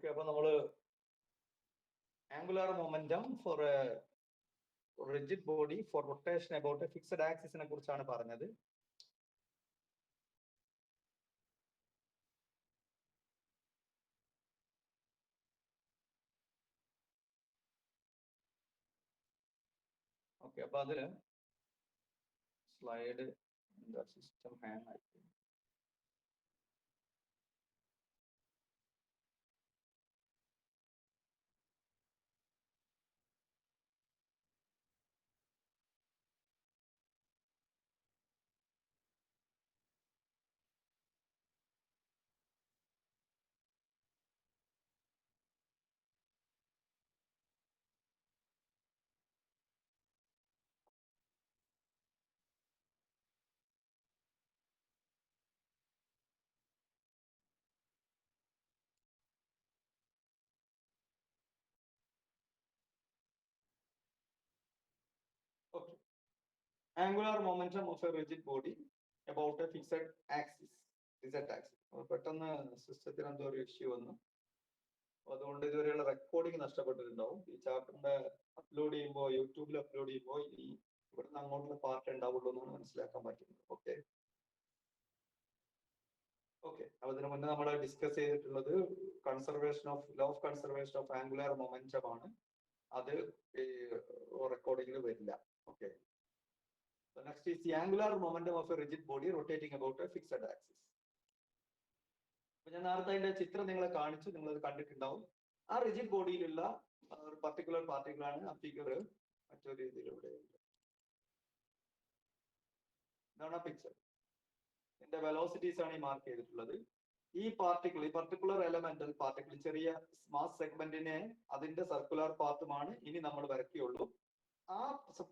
Okay, അപ്പൊ നമ്മള് angular momentum for a rigid body for rotation about a fixed ആക്സിസിനെ കുറിച്ചാണ് പറഞ്ഞത്. ഓക്കെ, അപ്പൊ അതില് സ്ലൈഡ് എന്താ സിസ്റ്റം ഹാങ് ആയി. Okay. Angular momentum of a rigid body about a fixed axis. പെട്ടെന്ന് സിസ്റ്റത്തിന് എന്തോ ഒരു ഇഷ്യൂ വന്നു. അതുകൊണ്ട് ഇതുവരെയുള്ള റെക്കോർഡിംഗ് നഷ്ടപ്പെട്ടിട്ടുണ്ടാവും. ഈ ചാപ്റ്ററിന്റെ അപ്ലോഡ് ചെയ്യുമ്പോൾ, യൂട്യൂബിൽ അപ്ലോഡ് ചെയ്യുമ്പോൾ ഈ ഇവിടുന്ന് അങ്ങോട്ടുള്ള പാർട്ട് ഉണ്ടാവുള്ളൂ എന്നാണ് മനസ്സിലാക്കാൻ പറ്റുന്നത്. ഓക്കെ ഓക്കെ അപ്പൊ ഇതിനു മുന്നേ നമ്മൾ ഡിസ്കസ് ചെയ്തിട്ടുള്ളത് law of conservation of angular momentum ആണ്. അത് റെക്കോർഡിംഗിൽ വരില്ല. Okay, next is the angular momentum of a rigid body rotating about a fixed axis. ഞാൻ നേരത്തെ അതിന്റെ ചിത്രം നിങ്ങളെ കാണിച്ചു, നിങ്ങൾ അത് കണ്ടിട്ടുണ്ടാവും. ആ റിജിഡ് ബോഡിയിലുള്ള ഒരു പർട്ടിക്കുലർ പാർട്ടിക്കിളാണ് ആ ഫിഗർ മറ്റൊരു രീതിയിലൂടെ. ഇതാണ് ആ പിക്ചർ. ഇതിന്റെ വെലോസിറ്റീസ് ആണ് ഈ മാർക്ക് ചെയ്തിട്ടുള്ളത്. ഈ പർട്ടിക്കുലർ എലമെന്റൽ പാർട്ടിക്കിൾ, ചെറിയ മാസ് സെഗ്മെന്റിനെ അതിന്റെ സർക്കുലർ പാത്തുമാണ് ഇനി നമ്മൾ വരയ്ക്കുള്ളൂ. ആ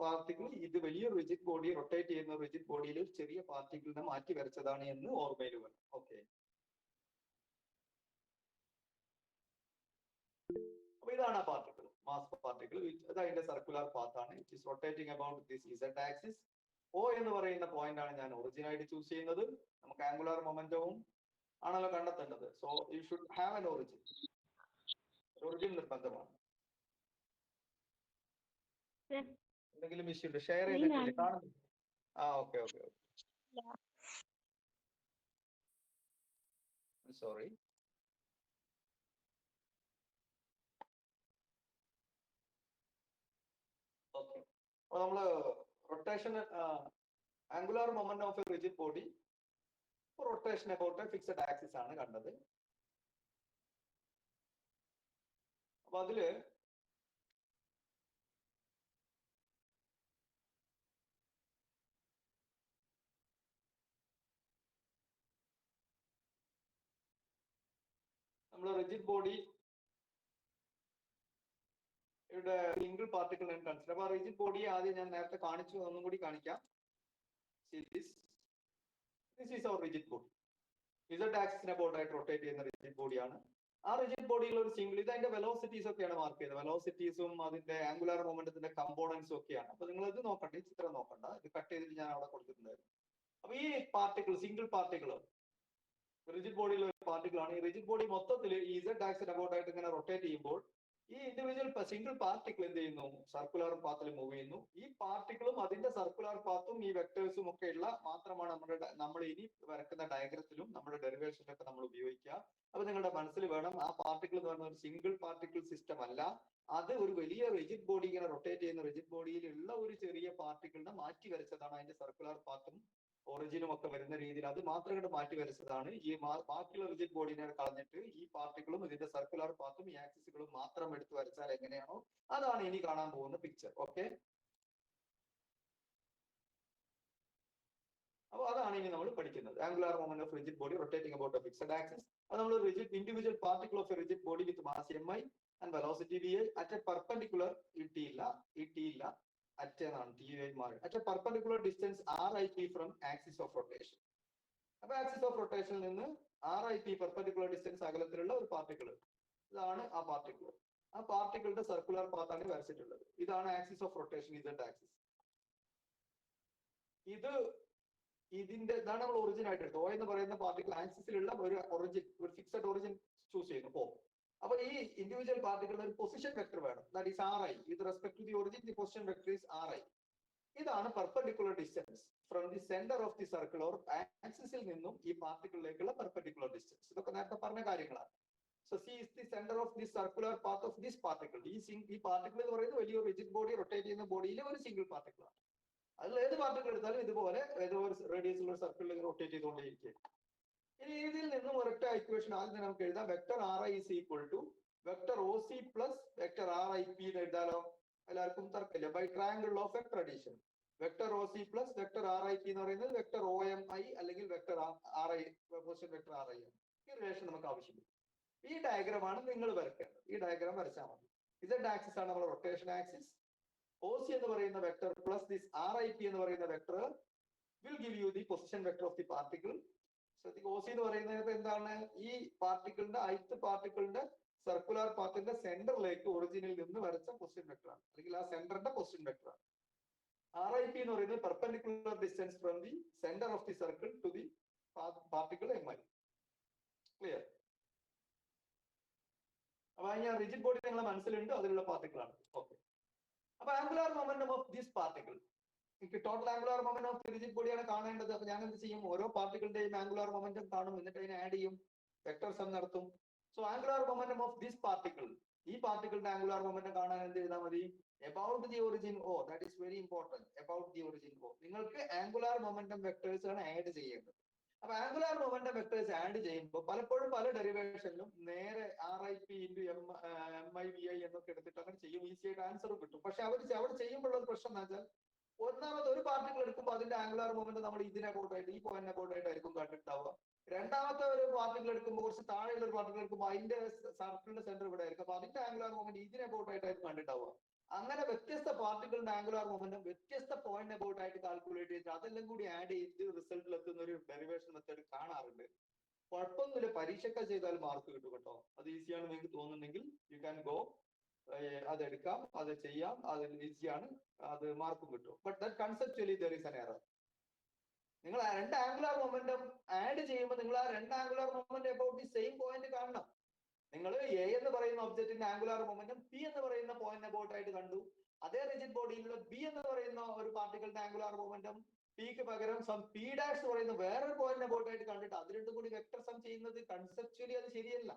പാർട്ടിക്കിൾ ഇത് വലിയൊരു റിജിഡ് ബോഡി റൊട്ടേറ്റ് ചെയ്യുന്ന റിജിഡ് ബോഡിയിൽ ഒരു ചെറിയ പാർട്ടിക്കിളിനെ മാറ്റി വരച്ചതാണ് എന്ന് ഓർമ്മയിൽ വേണം. ഓക്കെ, അപ്പൊ ഇതാണ് ആ പാർട്ടിക്കിൾ, മാസ് പാർട്ടിക്കിൾ. ഇത് അതിന്റെ സർക്കുലർ പാത്താണ്. It is rotating about this Z axis. O എന്ന് പറയുന്ന പോയിന്റ് ആണ് ഞാൻ ഒറിജിൻ ആയിട്ട് ചൂസ് ചെയ്യുന്നത്. നമുക്ക് ആംഗുലാർ മൊമെന്റവും ആണല്ലോ കണ്ടെത്തേണ്ടത്. So you should have an origin. Origin നിർബന്ധമാണ്. എന്തെങ്കിലും ഇഷ്യൂ ഉണ്ട്? ഷെയർ ചെയ്തിട്ടില്ലേ? കാണുന്നു. Okay okay okay, sorry. Okay, അപ്പൊ നമ്മള് rotation angular momentum of a rigid body rotation about a fixed axis ആണ് കണ്ടത്. അപ്പൊ അതില് നമ്മൾ റിജിഡ് ബോഡി ഇവിടെ സിംഗിൾ പാർട്ടിക്കിൾ കൺസിഡർ. അപ്പൊ റിജിഡ് ബോഡിയെ ആദ്യം ഞാൻ നേരത്തെ കാണിച്ചു, ഒന്നും കൂടി കാണിക്കാം. This is our rigid body. Z ആക്സിസിനെ ബോർഡായിട്ട് റൊട്ടേറ്റ് ചെയ്യുന്ന റിജിഡ് ബോഡിയാണ്. ആ റിജിഡ് ബോഡിയിൽ ഒരു സിംഗിൾ, ഇത് അതിന്റെ വെലോസിറ്റീസ് ഒക്കെയാണ് മാർക്ക് ചെയ്തത്. വെലോസിറ്റീസും അതിന്റെ ആംഗുലാർ മൊമെന്റത്തിന്റെ കമ്പോണൻസും ഒക്കെയാണ്. അപ്പൊ നിങ്ങൾ ഇത് നോക്കണ്ട, ഈ ചിത്രം നോക്കണ്ട, ഇത് കട്ട് ചെയ്തിട്ട് ഞാൻ അവിടെ കൊടുത്തിട്ടുണ്ടായിരുന്നു. അപ്പൊ ഈ പാർട്ടിക്കിൾ, സിംഗിൾ പാർട്ടിക്കിൾ റിജിഡ് ബോഡിയിലെ ഒരു പാർട്ടിക്കിൾ ആണ്. ഈ റിജിഡ് ബോഡി മൊത്തത്തിൽ ഈ ഇസഡ് ആക്സിന് അബൌട്ട് ആയിട്ട് ഇങ്ങനെ റൊട്ടേറ്റ് ചെയ്യുമ്പോൾ ഈ ഇൻഡിവിജ്വൽ സിംഗിൾ പാർട്ടിക്കിൾ എന്ത് ചെയ്യുന്നു? സർക്കുലർ പാത്തിൽ മൂവ് ചെയ്യുന്നു. ഈ പാർട്ടിക്കിളും അതിന്റെ സർക്കുലർ പാത്തും ഈ വെക്ടേഴ്സും ഒക്കെ ഉള്ള മാത്രമാണ് നമ്മൾ ഇനി വരക്കുന്ന ഡയഗ്രത്തിലും നമ്മുടെ ഡെറിവേഷനിലൊക്കെ നമ്മൾ ഉപയോഗിക്കുക. അപ്പൊ നിങ്ങളുടെ മനസ്സിൽ വേണം, ആ പാർട്ടിക്കിൾ എന്ന് പറയുന്ന ഒരു സിംഗിൾ പാർട്ടിക്കിൾ സിസ്റ്റം അല്ല. അത് ഒരു വലിയ റിജിഡ് ബോഡി, ഇങ്ങനെ റൊട്ടേറ്റ് ചെയ്യുന്ന റിജിഡ് ബോഡിയിലുള്ള ഒരു ചെറിയ പാർട്ടിക്കിളിനെ മാറ്റി വരച്ചതാണ്. അതിന്റെ സർക്കുലർ പാത്തും ഒറിജിനും ഒക്കെ വരുന്ന രീതിയിൽ അത് മാത്രം കൊണ്ട് മാറ്റി വരച്ചതാണ്. ഈ ബാക്കിയുള്ള റിജിഡ് ബോഡിനെ കളഞ്ഞിട്ട് ഈ പാർട്ടിക്കിളും ഇതിന്റെ സർക്കുലർ പാത്തും ഈ ആക്സിസുകളും മാത്രം എടുത്ത് വരച്ചാൽ എങ്ങനെയാണോ അതാണ് ഇനി കാണാൻ പോകുന്ന പിക്ചർ. ഓക്കെ, അപ്പൊ അതാണ് ഇനി നമ്മൾ പഠിക്കുന്നത്. Angular moment of rigid body rotating about a fixed axis. അത് നമ്മൾ rigid individual particle of a rigid body with mass mi and velocity vi at A perpendicular ഇല്ല at a perpendicular distance RIP from axis of rotation. അപ്പൊ axis of റൊട്ടേഷനിൽ നിന്ന് RIP perpendicular distance അകലത്തിലുള്ള ഒരു particle, ഇതാണ് ആ particle. ആ പാർട്ടിക്കിളിന്റെ circular പാത്താണ് വരച്ചിട്ടുള്ളത്. ഇതാണ് axis of rotation, Z axis. ഇതാണ് നമ്മൾ ഒറിജിൻ ആയിട്ട് എടുത്തത്. O എന്ന് പറയുന്ന പാർട്ടിക്കിൾ ആക്സിസിലുള്ള ഒരു ഫിക്സഡ് ഒറിജിൻ ചൂസ് ചെയ്യുന്നു. അപ്പൊ ഈ ഇൻഡിവിജ്വൽ പാർട്ടിക്കിളിന് ഒരു പൊസിഷൻ വെക്ടർ വേണം. That is Ri. With respect to the origin the position vector is Ri. ഇതാണ് perpendicular distance from the centre of the circle or ആക്സിസിൽ നിന്നും ഈ പാർട്ടിക്കിളിലേക്കുള്ള പെർപെൻഡിക്കുലർ ഡിസ്റ്റൻസ്. ഇതൊക്കെ നേരത്തെ പറഞ്ഞ കാര്യങ്ങളാണ്. So C is the center of this circular path of this particle. ഈ particle എന്ന് പറയുന്നത് വലിയൊരു റിജിഡ് ബോഡി റൊട്ടേറ്റ് ചെയ്യുന്ന ബോഡിയിലെ ഒരു സിംഗിൾ പാർട്ടിക്കിൾ ആണ്. അതിൽ ഏത് പാർട്ടിക്കിൾ എടുത്താലും ഇതുപോലെ ഏതോ ഒരു റേഡിയസ് ഉള്ള സർക്കിളിൽ റൊട്ടേറ്റ് ചെയ്തുകൊണ്ടേയിരിക്കും. ഇനി ഇതിൽ നിന്നും ഒരൊറ്റ ഇക്വേഷൻ ആദ്യം നമുക്ക് എഴുതാം. Vector Ri is equal to vector OC plus vector RIP എന്ന് എഴുതാലോ. എല്ലാവർക്കും തർക്കമില്ല. By triangle of vector addition vector OC plus vector RIP എന്ന് പറയുന്നത് വെക്ടർ OMI അല്ലെങ്കിൽ vector RI position vector RI ആണ്. ഈ റിലേഷൻ നമുക്ക് ആവശ്യമില്ല. ഈ ഡയഗ്രാം ആണ് നിങ്ങൾ വരയ്ക്കേണ്ടത്. ഈ ഡയഗ്രാം വരച്ചാൽ മതി. Z ആക്സിസ് ആണ് നമ്മുടെ റൊട്ടേഷൻ ആക്സിസ്. OC എന്ന് പറയുന്ന വെക്ടർ പ്ലസ് ദിസ് RIP എന്ന് പറയുന്ന vector will give you the position vector of the particle. OC എന്ന് പറയുന്നത് എന്താണ്? ഈ പാർട്ടിക്കിളിന്റെ ith പാർട്ടിക്കിളിന്റെ സർക്കുലർ പാത്തിന്റെ സെന്ററിലേക്ക് ഒറിജിനിൽ നിന്ന് വരച്ച പൊസിഷൻ വെക്ടർ ആണ്, അല്ലെങ്കിൽ ആ സെന്ററിന്റെ പൊസിഷൻ വെക്ടർ ആണ്. RIP എന്ന് പറയുന്നത് perpendicular distance from the centre of the circle to the particle MI. Clear? അപ്പൊ ഞാൻ റിജിഡ് ബോഡി നിങ്ങളെ മനസ്സിലുണ്ട്, അതിലുള്ള പാർട്ടിക്കിൾ ആണ്. ഓക്കെ. അപ്പൊ angular momentum of this particle, എനിക്ക് total angular momentum of rigid ബോഡിയാണ് കാണേണ്ടത്. അപ്പൊ ഞാൻ എന്ത് ചെയ്യും? ഓരോ പാർട്ടിക്കിളിന്റെയും ആംഗുലാർ മൊമെന്റം കാണും, എന്നിട്ട് അതിനെ ആഡ് ചെയ്യും, വെക്ടർ സം നടത്തും. So angular momentum of this particle, ഈ പാർട്ടിക്കിളിന്റെ ആംഗുലാർ മൊമെന്റം കാണാൻ എന്ത് ചെയ്താൽ മതി? About the origin O. That is very important. About the origin O നിങ്ങൾക്ക് ആംഗുലാർ മൊമെന്റം വെക്ടേഴ്സ് ആണ് ആഡ് ചെയ്യേണ്ടത്. അപ്പൊ ആംഗുലാർ മൊമെന്റം വെക്ടേഴ്സ് ആഡ് ചെയ്യുമ്പോൾ പലപ്പോഴും പല ഡെറിവേഷനിലും നേരെ RIP ഇൻറ്റു MIVI എന്നൊക്കെ എടുത്തിട്ട് അങ്ങനെ ചെയ്യും. ഈസി ആയിട്ട് ആൻസറും കിട്ടും. പക്ഷെ അവിടെ ചെയ്യുമ്പോഴുള്ള പ്രശ്നം എന്ന് വെച്ചാൽ, ഒന്നാമത് ഒരു പാർട്ടിക്കിൾ എടുക്കുമ്പോൾ അതിന്റെ ആംഗുലാർ മൊമെന്റ് നമ്മൾ ഇതിനെ അബൌട്ടായിട്ട്, ഈ പോയിന്റ് അബൌട്ടായിട്ടായിരിക്കും കണ്ടിട്ടുണ്ടാവുക. രണ്ടാമത്തെ ഒരു പാർട്ടിക്കിൾ എടുക്കുമ്പോൾ, കുറച്ച് താഴെയുള്ള ഒരു പാർട്ടിക്കിൾ എടുക്കുമ്പോൾ അതിന്റെ സർക്കിളിന്റെ സെന്റർ ഇവിടെ ആയിരിക്കും. അപ്പൊ അതിന്റെ ആംഗുലാർ മൊമെന്റ് ഇതിനെ അബൌട്ടായിട്ടായിരിക്കും കണ്ടിട്ടുണ്ടാവുക. അങ്ങനെ വ്യത്യസ്ത പാർട്ടിക്കിളിന്റെ ആംഗുലാർ മൊമെന്റം വ്യത്യസ്ത പോയിന്റ് അബൌട്ട് ആയിട്ട് കാൽക്കുലേറ്റ് ചെയ്തിട്ട് അതെല്ലാം കൂടി ആഡ് ചെയ്ത് റിസൾട്ടിൽ എത്തുന്ന ഒരു ഡെറിവേഷൻ മെത്തേഡ് കാണാറുണ്ട്. കുഴപ്പമൊന്നുമില്ല, പരീക്ഷയൊക്കെ ചെയ്താൽ മാർക്ക് കിട്ടും കേട്ടോ. അത് ഈസിയാണ് നിങ്ങൾക്ക് തോന്നുന്നെങ്കിൽ യു ക്യാൻ ഗോ, അതെടുക്കാം, അത് ചെയ്യാം, അത് ഈസിയാണ്, അത് മാർക്കും കിട്ടും. But that conceptually there is an error. നിങ്ങൾ രണ്ട് ആംഗുലാർ മൊമെന്റം ആഡ് ചെയ്യുമ്പോൾ നിങ്ങൾ ആ രണ്ട് angular moment about the same point കാണണം. നിങ്ങൾ A എന്ന് പറയുന്ന ഒബ്ജക്റ്റിന്റെ ആംഗുലാർ മൊമെന്റം P എന്ന് പറയുന്ന പോയിന്റ് അബൌട്ട് ആയിട്ട് കണ്ടു. അതേ റിജിഡ് ബോഡിയിലുള്ള B എന്ന് പറയുന്ന ഒരു പാർട്ടിക്കിളിന്റെ ആംഗുലാർ മൊമെന്റം Pക്ക് പകരം സം P' എന്ന് പറയുന്ന വേറൊരു പോയിന്റ് അബൌട്ട് ആയിട്ട് കണ്ടിട്ട് അത് രണ്ടും കൂടി വെക്ടർ സം ചെയ്യുന്നത് കൺസെപ്ച്വലി അത് ശരിയല്ല.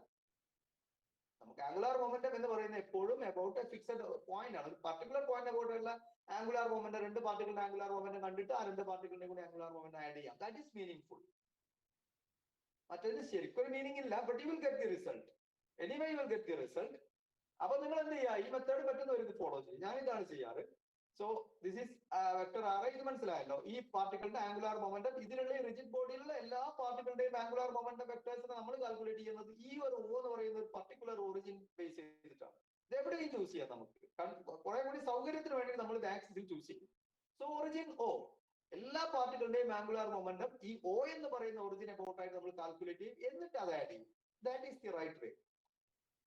നമുക്ക് ആംഗുലാർ മൊമെന്റം എന്ന് പറയുന്നത് എപ്പോഴും അബൌട്ട് എ ഫിക്സഡ് പോയിന്റ് ആണ്. ഒരു പർട്ടിക്കുലർ പോയിന്റ് അബൌട്ട് ഉള്ള ആംഗുലാർ മൊമെന്റം, രണ്ട് പാർട്ടികളുടെ ആംഗുലാർ മൊമെന്റം കണ്ടിട്ട് ആ രണ്ട് പാർട്ടികളുടെ കൂടി ആംഗുലാർ മൊമെന്റം ആഡ് ചെയ്യാം. That is meaning full. മറ്റേത് ശരിക്കും ഒരു മീനിങ് ഇല്ല, but you will get the result. Anyway you will get the result. അപ്പൊ നിങ്ങൾ എന്ത് ചെയ്യുക? ഈ മെത്തേഡ് പറ്റുന്നവർ ഇത് ഫോളോ ചെയ്യും. ഞാൻ ഇതാണ് ചെയ്യാറ്. So this is vector Ri. ഇത് മനസ്സിലായല്ലോ. ഈ പാർട്ടിക്കിളിന്റെ ആംഗുലാർ മൊമെന്റം, ഇതിലുള്ള റിജിഡ് ബോഡിയിലുള്ള എല്ലാ പാർട്ടികളുടെയും ആംഗുലാർ മൊമെന്റം വെക്ടേഴ്സിനെ നമ്മൾ കാൽക്കുലേറ്റ് ചെയ്യുന്നത് ഈ ഒരു O എന്ന് പറയുന്ന ഒരു പർട്ടിക്കുലർ ഒറിജിൻ ബേസ് ചെയ്തിട്ടാണ്. ഇത് എവിടെയും ചൂസ് ചെയ്യാം. നമുക്ക് കുറെ കൂടി സൗകര്യത്തിന് വേണ്ടി നമ്മൾ ഇത് ആക്സിസിൽ ചൂസ് ചെയ്യും. സോ ഒറിജിൻ O, എല്ലാ പാർട്ടികളുടെയും ആംഗുലാർ മൊമെന്റം ഈ O എന്ന് പറയുന്ന ഒറിജിൻ അബൌട്ട് ആയിട്ട് നമ്മൾ കാൽക്കുലേറ്റ് ചെയ്യും, എന്നിട്ട് അത് ആഡ് ചെയ്യും. That is the right way.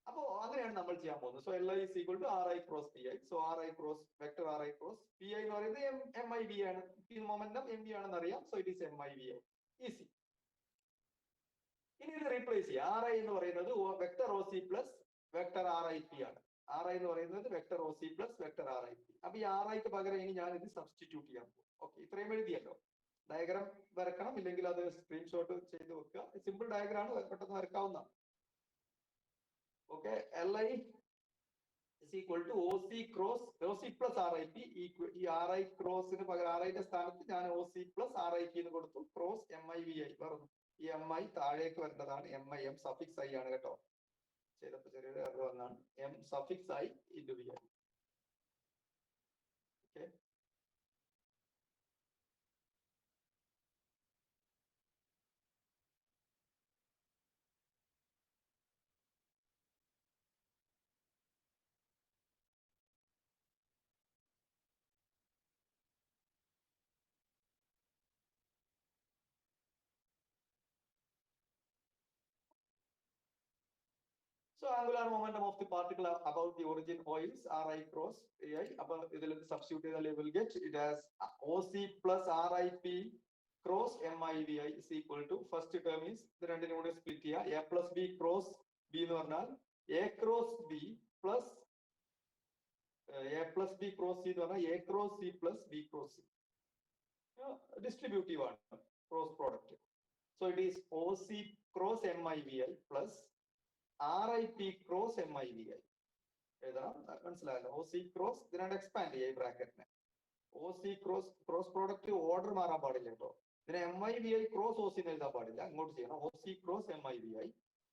അപ്പോ അങ്ങനെയാണ് നമ്മൾ ചെയ്യാൻ പോകുന്നത്. So Li is equal to Ri cross Pi. So Ri cross vector Ri cross Pi എന്ന് പറയുന്നത് MIV ആണ്. മൊമെന്റം MV ആണെന്ന് അറിയാം. So it is MIVI. Easy. ഇനി ഇത് റീപ്ലേസ് ചെയ്യാം. Ri എന്ന് പറയുന്നത് vector OC plus vector RIP ആണ്. Ri എന്ന് പറയുന്നത് vector OC plus vector RIP. അപ്പൊ ഈ Riക്ക് പകരം ഇനി ഞാൻ ഇത് സബ്സ്റ്റിറ്റ്യൂട്ട് ചെയ്യാൻ പോകും. ഓക്കെ, ഇത്രയും എഴുതിയല്ലോ. ഡയഗ്രാം വരക്കണം, ഇല്ലെങ്കിൽ അത് സ്ക്രീൻഷോട്ട് ചെയ്ത് വെക്കുക. സിമ്പിൾ ഡയഗ്രാം ആണ്, പെട്ടെന്ന് വരക്കാവുന്നതാണ്. Okay, Li is equal to OC cross OC plus RIP. ഈ RI ക്രോസിന് പകരം RI ന്റെ സ്ഥാനത്ത് ഞാൻ OC plus RIP എന്ന് കൊടുത്തു. ക്രോസ് MIVI പറഞ്ഞു. ഈ MI താഴേക്ക് വരേണ്ടതാണ്. MIM സഫിക്സ് I ആണ് കേട്ടോ. ചെയ്തപ്പോൾ ചെറിയൊരു എറർ വന്നാണ്. M suffix I into VI. Okay, so angular momentum of the particle about the origin O is Ri cross Ai. അപ്പൊ ഇതിൽ സബ്സ്റ്റിറ്റ്യൂട്ട് ചെയ്താൽ you will get it as OC plus RIP cross MIVI is equal to, first term is ഇത് രണ്ടിനും കൂടെ split ചെയ്യുക. A plus B cross B എന്ന് പറഞ്ഞാൽ A cross B plus A plus B cross C എന്ന് പറഞ്ഞാൽ A cross C plus B cross C. Distributive ആണ് cross product. So it is OC cross MIVI plus RIP cross MIVI. എഴുതണം, മനസ്സിലായല്ലോ. OC cross ഇതിനാണ് expand ചെയ്യുക ഈ ബ്രാക്കറ്റിനെ. OC cross product order മാറാൻ പാടില്ല കേട്ടോ. ഇതിനെ MIVI ക്രോസ് OC എന്ന് എഴുതാൻ പാടില്ല, ഇങ്ങോട്ട് ചെയ്യണം. OC cross MIVI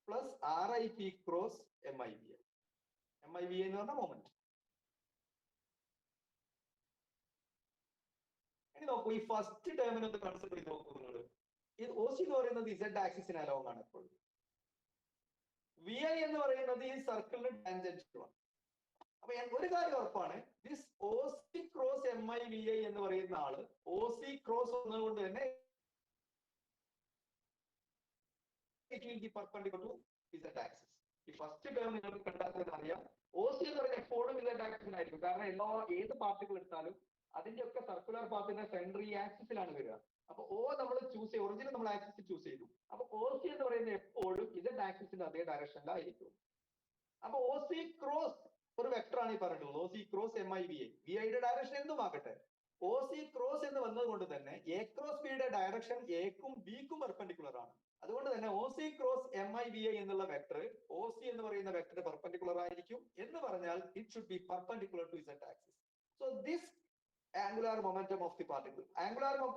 plus RIP cross MIVI. MIVI എന്ന് പറഞ്ഞ മൊമെന്റ്. ഇനി നോക്കൂ, ഈ ഫസ്റ്റ് ടേമിനെ ഒന്ന് കൺസിഡർ ചെയ്ത് നോക്കൂ നിങ്ങൾ. ഈ OC എന്ന് പറയുന്നത് Z ആക്സിസിന് അലോങ് ആണ് എപ്പോഴും. VI എന്ന് പറയുന്നത് ഈ സർക്കിളിന് ടാൻജൻഷ്യലാണ്. അപ്പൊ ഒരു കാര്യം ഉറപ്പാണ്, ദിസ് OC ക്രോസ് MIVI എന്ന് പറയുന്ന ആള് OC ക്രോസ് ഒന്നുകൊണ്ട് തന്നെ it will be perpendicular to Z axis. ഈ ഫസ്റ്റ് ടേം നിങ്ങൾക്ക് കണ്ടാൽ അറിയാം, OC എന്ന് പറയുന്നത് എപ്പോഴും Z ആക്സിസിനായിരിക്കും. കാരണം ഏത് പാർട്ടിക്കിൾ എടുത്താലും അതിന്റെ ഒക്കെ സർക്കുലർ പാത്തിന്റെ സെൻട്രൽ ഈ ആക്സിസിലാണ് വരിക. അപ്പൊ നമ്മൾ ചൂസ് ചെയ്യും, ഒറിജിനൽ നമ്മൾ ആക്സിസ് ചൂസ് ചെയ്തു. അപ്പൊ OC എന്ന് പറയുന്നത് എപ്പോഴും Z ആക്സിസിന്റെ അതേ ഡയറക്ഷനിലായിരിക്കും. അപ്പൊ OC ക്രോസ് ഒരു വെക്ടർ ആണ് ഈ പറഞ്ഞിട്ടുള്ളത്. OC ക്രോസ് MIVI, VIയുടെ ഡയറക്ഷൻ എന്തും ആകട്ടെ. OC ക്രോസ് എന്ന് വന്നത് കൊണ്ട് തന്നെ A ക്രോസ് Bയുടെ ഡയറക്ഷൻ Aക്കും Bക്കും പെർപെൻഡിക്കുലർ ആണ്. അതുകൊണ്ട് തന്നെ OC ക്രോസ് MIVI എന്നുള്ള വെക്ടർ OC എന്ന് പറയുന്ന വെക്ടർ പെർപെൻഡിക്കുലർ ആയിരിക്കും. എന്ന് പറഞ്ഞാൽ it should be perpendicular to Z axis. So this angular momentum of the particle,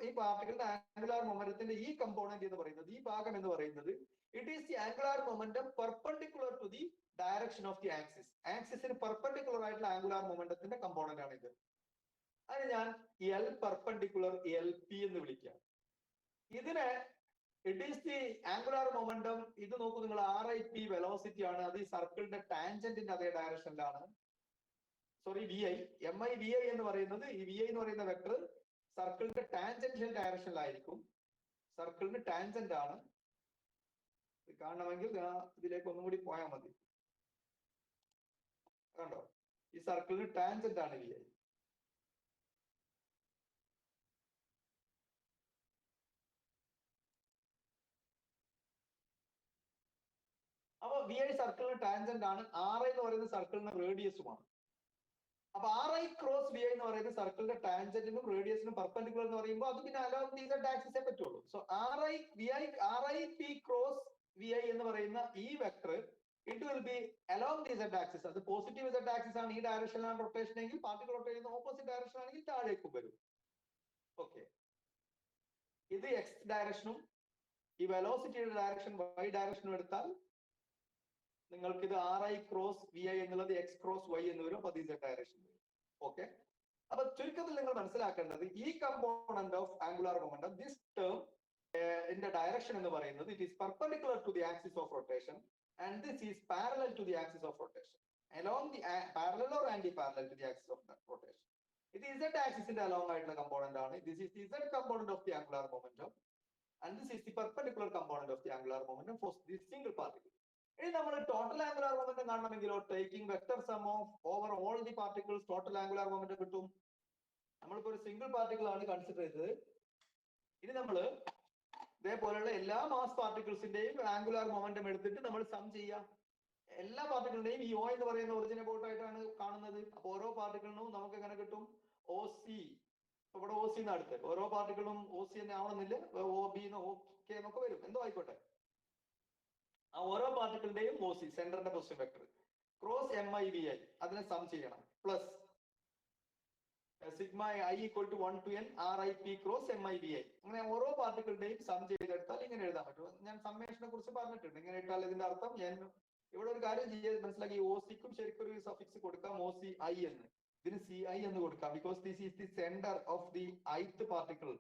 ഈ പാർട്ടിക്കിളിന്റെ ആംഗുലാർ മൊമെന്റത്തിന്റെ ഈ കമ്പോണന്റ് എന്ന് പറയുന്നത്, ഈ ഭാഗം എന്ന് പറയുന്നത്, it is the angular momentum perpendicular to the direction of the axis. ആക്സിസിന് പെർപെൻഡിക്കുലർ ആയിട്ടുള്ള ആംഗുലാർ മൊമെന്റത്തിന്റെ കമ്പോണന്റ് ആണ് ഇത്. അതിന് ഞാൻ L പെർപെൻഡിക്കുലർ LP എന്ന് വിളിക്കാം. ഇതിനെ it is the angular momentum. ഇത് നോക്കൂ നിങ്ങൾ, RIP വെലോസിറ്റി ആണ്, അത് ഈ സർക്കിളിന്റെ ടാൻജന്റിന്റെ അതേ ഡയറക്ഷനിലാണ്. സോറി, VI MIVI എന്ന് പറയുന്നത്, ഈ VI എന്ന് പറയുന്ന വെക്ടർ സർക്കിളിന്റെ ടാൻജന്റിയൽ ഡയറക്ഷനിലായിരിക്കും. സർക്കിളിന് ടാൻജന്റ് ആണ്. കാണണമെങ്കിൽ ഇതിലേക്ക് ഒന്നും കൂടി പോയാൽ മതി. കണ്ടോ, ഈ സർക്കിളിന് ടാൻജന്റ് ആണ് VI. അപ്പൊ VI സർക്കിളിന് ടാൻജന്റ് ആണ്. RI എന്ന് പറയുന്ന സർക്കിളിന് റേഡിയസുമാണ്. അപ്പൊ RI ക്രോസ് VI എന്ന് പറയുന്ന സർക്കിളിന്റെ ടാൻജന്റിനും റേഡിയസിനും പെർപെൻഡിക്കുലർ എന്ന് പറയുമ്പോൾ അത് പിന്നെ അലോങ് ദി Z ആക്സിസേ പറ്റുള്ളൂ. സോ RIP ക്രോസ് VI എന്ന് പറയുന്ന ഈ vector it will be along the Z axis. അത് പോസിറ്റീവ് Z ആക്സിസ് ആണ്, ഈ ഡയറക്ഷനിലാണ് റൊട്ടേഷൻ എങ്കിൽ പാർട്ടിക്കിൾ റൊട്ടേറ്റ് ചെയ്യുന്ന ഓപ്പോസിറ്റ് ഡയറക്ഷൻ ആണെങ്കിൽ താഴേക്കും വരും. ഓക്കെ, ഇത് X ഡയറക്ഷനും ഈ വെലോസിറ്റിയുടെ ഡയറക്ഷൻ Y ഡയറക്ഷനും എടുത്താൽ നിങ്ങൾക്ക് ഇത് RI ക്രോസ് VI എന്നുള്ളത് X ക്രോസ് Y എന്ന് വരും. അപ്പൊ Z ഡയറക്ഷൻ വരും. ഓക്കെ, അപ്പൊ ചുരുക്കത്തിൽ നിങ്ങൾ മനസ്സിലാക്കേണ്ടത്, ഈ component of angular momentum, this term ഇന്റെ ഡയറക്ഷൻ എന്ന് പറയുന്നത് it is perpendicular to the axis of rotation and this is parallel to the axis of rotation, along the parallel or anti parallel to the axis of rotation. ഇത് Z ആക്സിസിന്റെ along ആയിട്ടുള്ള component ആണ്. This is the Z component of the angular momentum and this is the perpendicular component of the angular momentum for this single particle. ഇനി നമ്മൾ total angular momentum കാണണമെങ്കിലോ, taking vector sum of over all the particles total angular momentum കിട്ടും. നമ്മളിപ്പോ ഒരു single particle ആണ് consider ചെയ്തത്. ഇനി നമ്മൾ ഇതേപോലെയുള്ള എല്ലാ മാസ് പാർട്ടിക്കിൾസിന്റെയും ആംഗുലാർ മൊമെന്റം എടുത്തിട്ട് നമ്മൾ സം ചെയ്യാം. എല്ലാ പാർട്ടിക്കിളിന്റെയും ഈ O എന്ന് പറയുന്ന ഒറിജിൻ അബൌട്ട് ആയിട്ടാണ് കാണുന്നത്. അപ്പൊ ഓരോ പാർട്ടിക്കിളിനും നമുക്ക് എങ്ങനെ കിട്ടും? OC. ഇവിടെ OC എന്ന് അടുത്ത് ഓരോ പാർട്ടിക്കിളും OC തന്നെ ആവണമെന്നില്ല, OB OK എന്നൊക്കെ വരും, എന്തോ ആയിക്കോട്ടെ. ആ ഓരോ പാർട്ടിക്കിളിന്റെയും OC സെന്ററിന്റെ പൊസിഷൻ വെക്ടർ ക്രോസ് MIVI അതിനെ സം ചെയ്യണം. Plus sigma I equal to 1 to N RIP cross MIVI. അങ്ങനെ ഓരോ പാർട്ടിക്കിളിന്റെയും സം ചെയ്തെടുത്താൽ ഇങ്ങനെ എഴുതാൻ പറ്റും. ഞാൻ സമ്മേഷനെ കുറിച്ച് പറഞ്ഞിട്ടുണ്ട്. ഇങ്ങനെ ഇട്ടാൽ ഇതിന്റെ അർത്ഥം ഇവിടെ ഒരു കാര്യം ചെയ്ത് മനസ്സിലാക്കി, OCക്കും ശരിക്കും ഒരു സഫിക്സ് കൊടുക്കാം, OCI എന്ന്. ഇതിന് CI എന്ന് കൊടുക്കാം. Because this is the centre of the ith particle.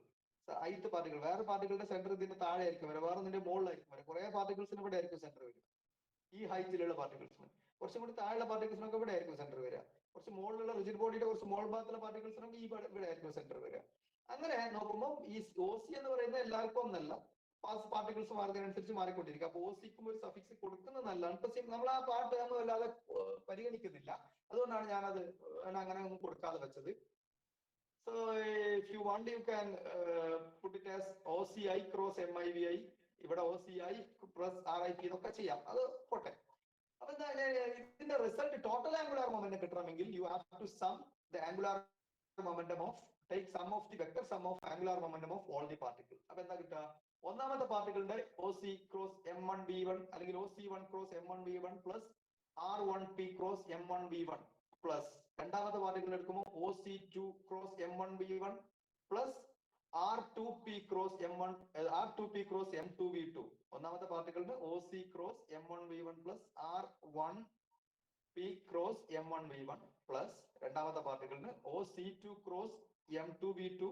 വേറെ പാർട്ടികളുടെ സെന്റർ ഇതിന്റെ താഴെ ആയിരിക്കും വരെ, വേറെ ഇതിന്റെ മുകളിലായിരിക്കും വരെ. കുറെ പാർട്ടിക്കിൾസിന് ഇവിടെ ആയിരിക്കും സെന്റർ വരിക. ഈ ഹൈറ്റിലുള്ള പാർട്ടിക്കിൾസിന്. കുറച്ചും കൂടി താഴെയുള്ള പാർട്ടിക്കിൾസിനൊക്കെ ഇവിടെ ആയിരിക്കും സെന്റർ വരിക. കുറച്ച് മുകളിലുള്ള റിജിഡ് ബോഡിയുടെ കുറച്ച് മോൾ ഭാഗത്തുള്ള പാർട്ടിക്കിൾസിനൊക്കെ ഇവിടെ ആയിരിക്കും സെന്റർ വരിക. അങ്ങനെ നോക്കുമ്പോൾ ഈ OC എന്ന് പറയുന്നത് എല്ലാവർക്കും ഒന്നല്ല, പാർട്ടിക്കിൾസ് മാറുന്നതിനനുസരിച്ച് മാറിക്കൊണ്ടിരിക്കും. അപ്പൊ OCക്കും ഒരു സഫിക്സ് കൊടുക്കുന്നത് നല്ലതാണ്. പക്ഷെ നമ്മൾ ആ പാർട്ട് ഒന്നും അല്ലാതെ പരിഗണിക്കുന്നില്ല. അതുകൊണ്ടാണ് ഞാനത് അങ്ങനെ ഒന്നും കൊടുക്കാതെ വെച്ചത്. So if you want, you can put it as OCI cross MIVI. ഇവിടെ OCI plus RIP എന്നൊക്കെ ചെയ്യാം, അത് പോട്ടെ. അപ്പൊ ഇതിന്റെ റിസൾട്ട് ടോട്ടൽ ആംഗുലാർ മൊമെന്റം കിട്ടണമെങ്കിൽ you have to sum the angular momentum of take sum of the vector sum of angular momentum of all the particle. അപ്പൊ എന്താ കിട്ടുക? ഒന്നാമത്തെ പാർട്ടിക്കിളിന്റെ OC ക്രോസ് M1V1 അല്ലെങ്കിൽ OC1 cross M1V1 plus R1P cross M1V1 plus രണ്ടാമത്തെ particle എടുക്കുമ്പോൾ OC2 cross M1V1 plus R2P cross M2V2. ഒന്നാമത്തെ പാർട്ടിക്കിളിന് OC cross M1V1 plus R1P cross M1V1 plus രണ്ടാമത്തെ പാർട്ടിക്കിളിന് OC2 cross M2V2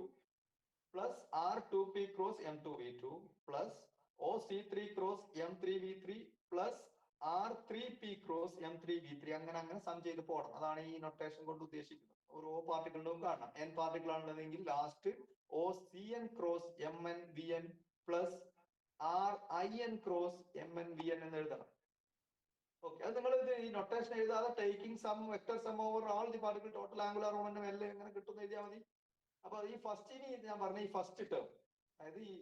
plus R2P cross M2V2 plus OC3 cross M3V3 plus R3P cross M3V3. അങ്ങനെ some ചെയ്ത് പോകണം. അതാണ് ഈ notation കൊണ്ട് ഉദ്ദേശിക്കുന്നത്. ഓരോ പാർട്ടിക്കിളിനും കാണണം. n പാർട്ടിക്കിൾ ആണെന്നുണ്ടെങ്കിൽ last OCN cross MNVN plus RIN cross MNVN എന്ന് എഴുതണം. ഓക്കെ, അത് നിങ്ങൾ ഈ നൊട്ടേഷൻ എഴുതാതെ taking sum vector sum over all the particle total angular momentum എല്ലാം എങ്ങനെ കിട്ടുന്ന എഴുതിയാൽ മതി. അപ്പൊ ഈ ഫസ്റ്റിന് ഞാൻ പറഞ്ഞ ഈ ഫസ്റ്റ് ടേം, അതായത് ഈ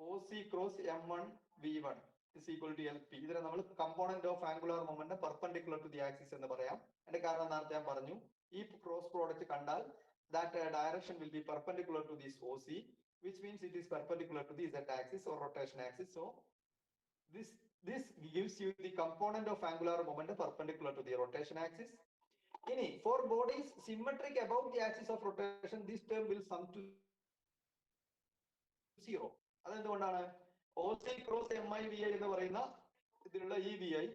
OC cross M1V1 is equal to LP. ഇതിനെ നമ്മൾ component of angular momentum perpendicular to the axis എന്ന് പറയാം. എന്റെ കാരണം നേരത്തെ ഞാൻ പറഞ്ഞു, ഈ ക്രോസ് പ്രോഡക്റ്റ് കണ്ടാൽ that direction will be perpendicular to this OC, which means it is perpendicular to the Z axis or rotation axis. So this gives you the component of angular momentum perpendicular to the rotation axis. For bodies symmetric above the axis of rotation, this term will sum to 0. അതെന്തുകൊണ്ടാണ്? OC cross MIVI എന്ന് പറയുന്ന ഇതിലുള്ള ഈ VI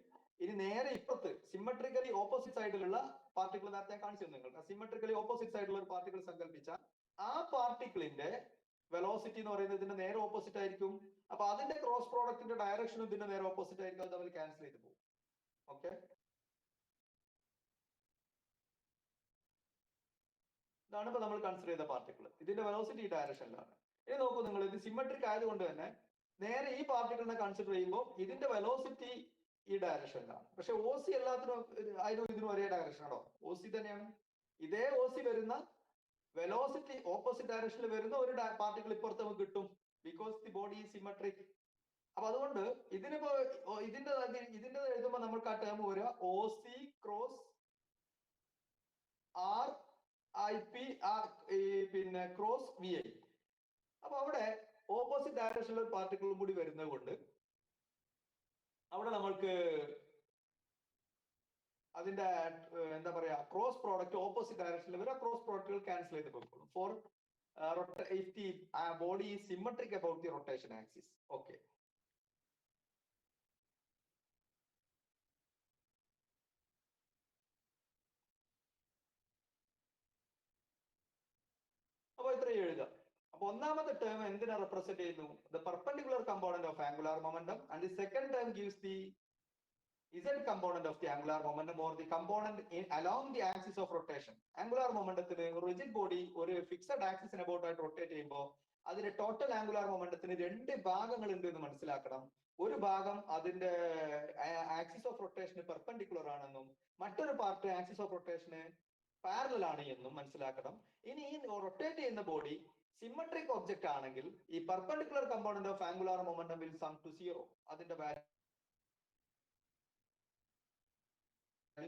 ഇനി നേരെ ഇപ്പുറത്ത് symmetrically opposite സൈഡിലുള്ള particle നേരത്തെ ഞാൻ കാണിച്ചു നിങ്ങൾക്ക്. സിമെട്രിക്കലി ഓപ്പോസിറ്റ് സൈഡിലുള്ള ഒരു പാർട്ടിക്കിൾ സങ്കല്പിച്ചാൽ ആ പാർട്ടിക്കിളിന്റെ വെലോസിറ്റി എന്ന് പറയുന്നത് ഇതിന്റെ നേരെ ഓപ്പോസിറ്റ് ആയിരിക്കും. അപ്പൊ അതിന്റെ ക്രോസ് പ്രോഡക്റ്റിന്റെ ഡയറക്ഷനും ഇതിന്റെ നേരെ ഓപ്പോസിറ്റ് ആയിരിക്കും. അത് തമ്മിൽ ക്യാൻസൽ ചെയ്ത് പോകും. ഓക്കെ, ഇതാണ് ഇപ്പൊ നമ്മൾ കൺസിഡർ ചെയ്ത പാർട്ടിക്കിൾ. ഇതിന്റെ വെലോസിറ്റി ഈ ഡയറക്ഷനിലാണ്. ഇനി നോക്കൂ നിങ്ങൾ, ഇത് സിമെട്രിക് ആയതുകൊണ്ട് തന്നെ നേരെ ഈ പാർട്ടിക്കിളിനെ കൺസിഡർ ചെയ്യുമ്പോൾ ഇതിന്റെ വെലോസിറ്റി ഈ ഡയറക്ഷനിലാണ്. പക്ഷെ OC എല്ലാത്തിനും അതിനും ഇതിനും ഒരേ ഡയറക്ഷൻ ആണോ? OC തന്നെയാണ്. ഇതേ OC വരുന്ന വെലോസിറ്റി ഓപ്പോസിറ്റ് ഡയറക്ഷനിൽ വരുന്ന ഒരു പാർട്ടിക്കിൾ ഇപ്പുറത്ത് നമുക്ക് കിട്ടും, because the body is symmetric. അപ്പൊ അതുകൊണ്ട് ഇതിനിപ്പോ ഇതിന്റെ എഴുതുമ്പോൾ നമ്മൾക്ക് ആ ടേം വരിക OC ക്രോസ് RIP പിന്നെ ക്രോസ് VI. അപ്പൊ അവിടെ ഓപ്പോസിറ്റ് ഡയറക്ഷനിൽ ഒരു പാർട്ടിക്കിളും കൂടി വരുന്നത് കൊണ്ട് അവിടെ നമ്മൾക്ക് അതിന്റെ എന്താ പറയാ ക്രോസ് പ്രോഡക്റ്റ് ഓപ്പോസിറ്റ് ഡയറക്ഷനിൽ വരെ ക്രോസ് പ്രോഡക്റ്റുകൾ ക്യാൻസൽ ചെയ്ത് പോകും. For if the body is symmetric about the rotation axis. Okay. അപ്പൊ ഇത്രയും എഴുതാം. അപ്പൊ ഒന്നാമത്തെ ടേം എന്തിനെ റെപ്രസെന്റ് ചെയ്യുന്നു? The perpendicular component of angular momentum, and the second term gives the Z component of the angular momentum or the component along the axis of rotation. Angular momentumത്തിന് rigid body ഒരു fixed ആക്സിസിന് about ആയിട്ട് rotate ചെയ്യുമ്പോൾ അതിന്റെ total angular മൊമെന്റത്തിന് രണ്ട് ഭാഗങ്ങൾ ഉണ്ട് എന്ന് മനസ്സിലാക്കണം. ഒരു ഭാഗം അതിന്റെ ആക്സിസ് ഓഫ് റൊട്ടേഷന് പെർപെൻഡിക്കുലർ ആണെന്നും മറ്റൊരു പാർട്ട് ആക്സിസ് ഓഫ് റൊട്ടേഷന് പാരലൽ ആണ് എന്നും മനസ്സിലാക്കണം. ഇനി ഈ റൊട്ടേറ്റ് ചെയ്യുന്ന ബോഡി സിമെട്രിക് ഒബ്ജക്റ്റ് ആണെങ്കിൽ ഈ perpendicular component of angular momentum will sum to 0. അതിന്റെ വാല്യൂ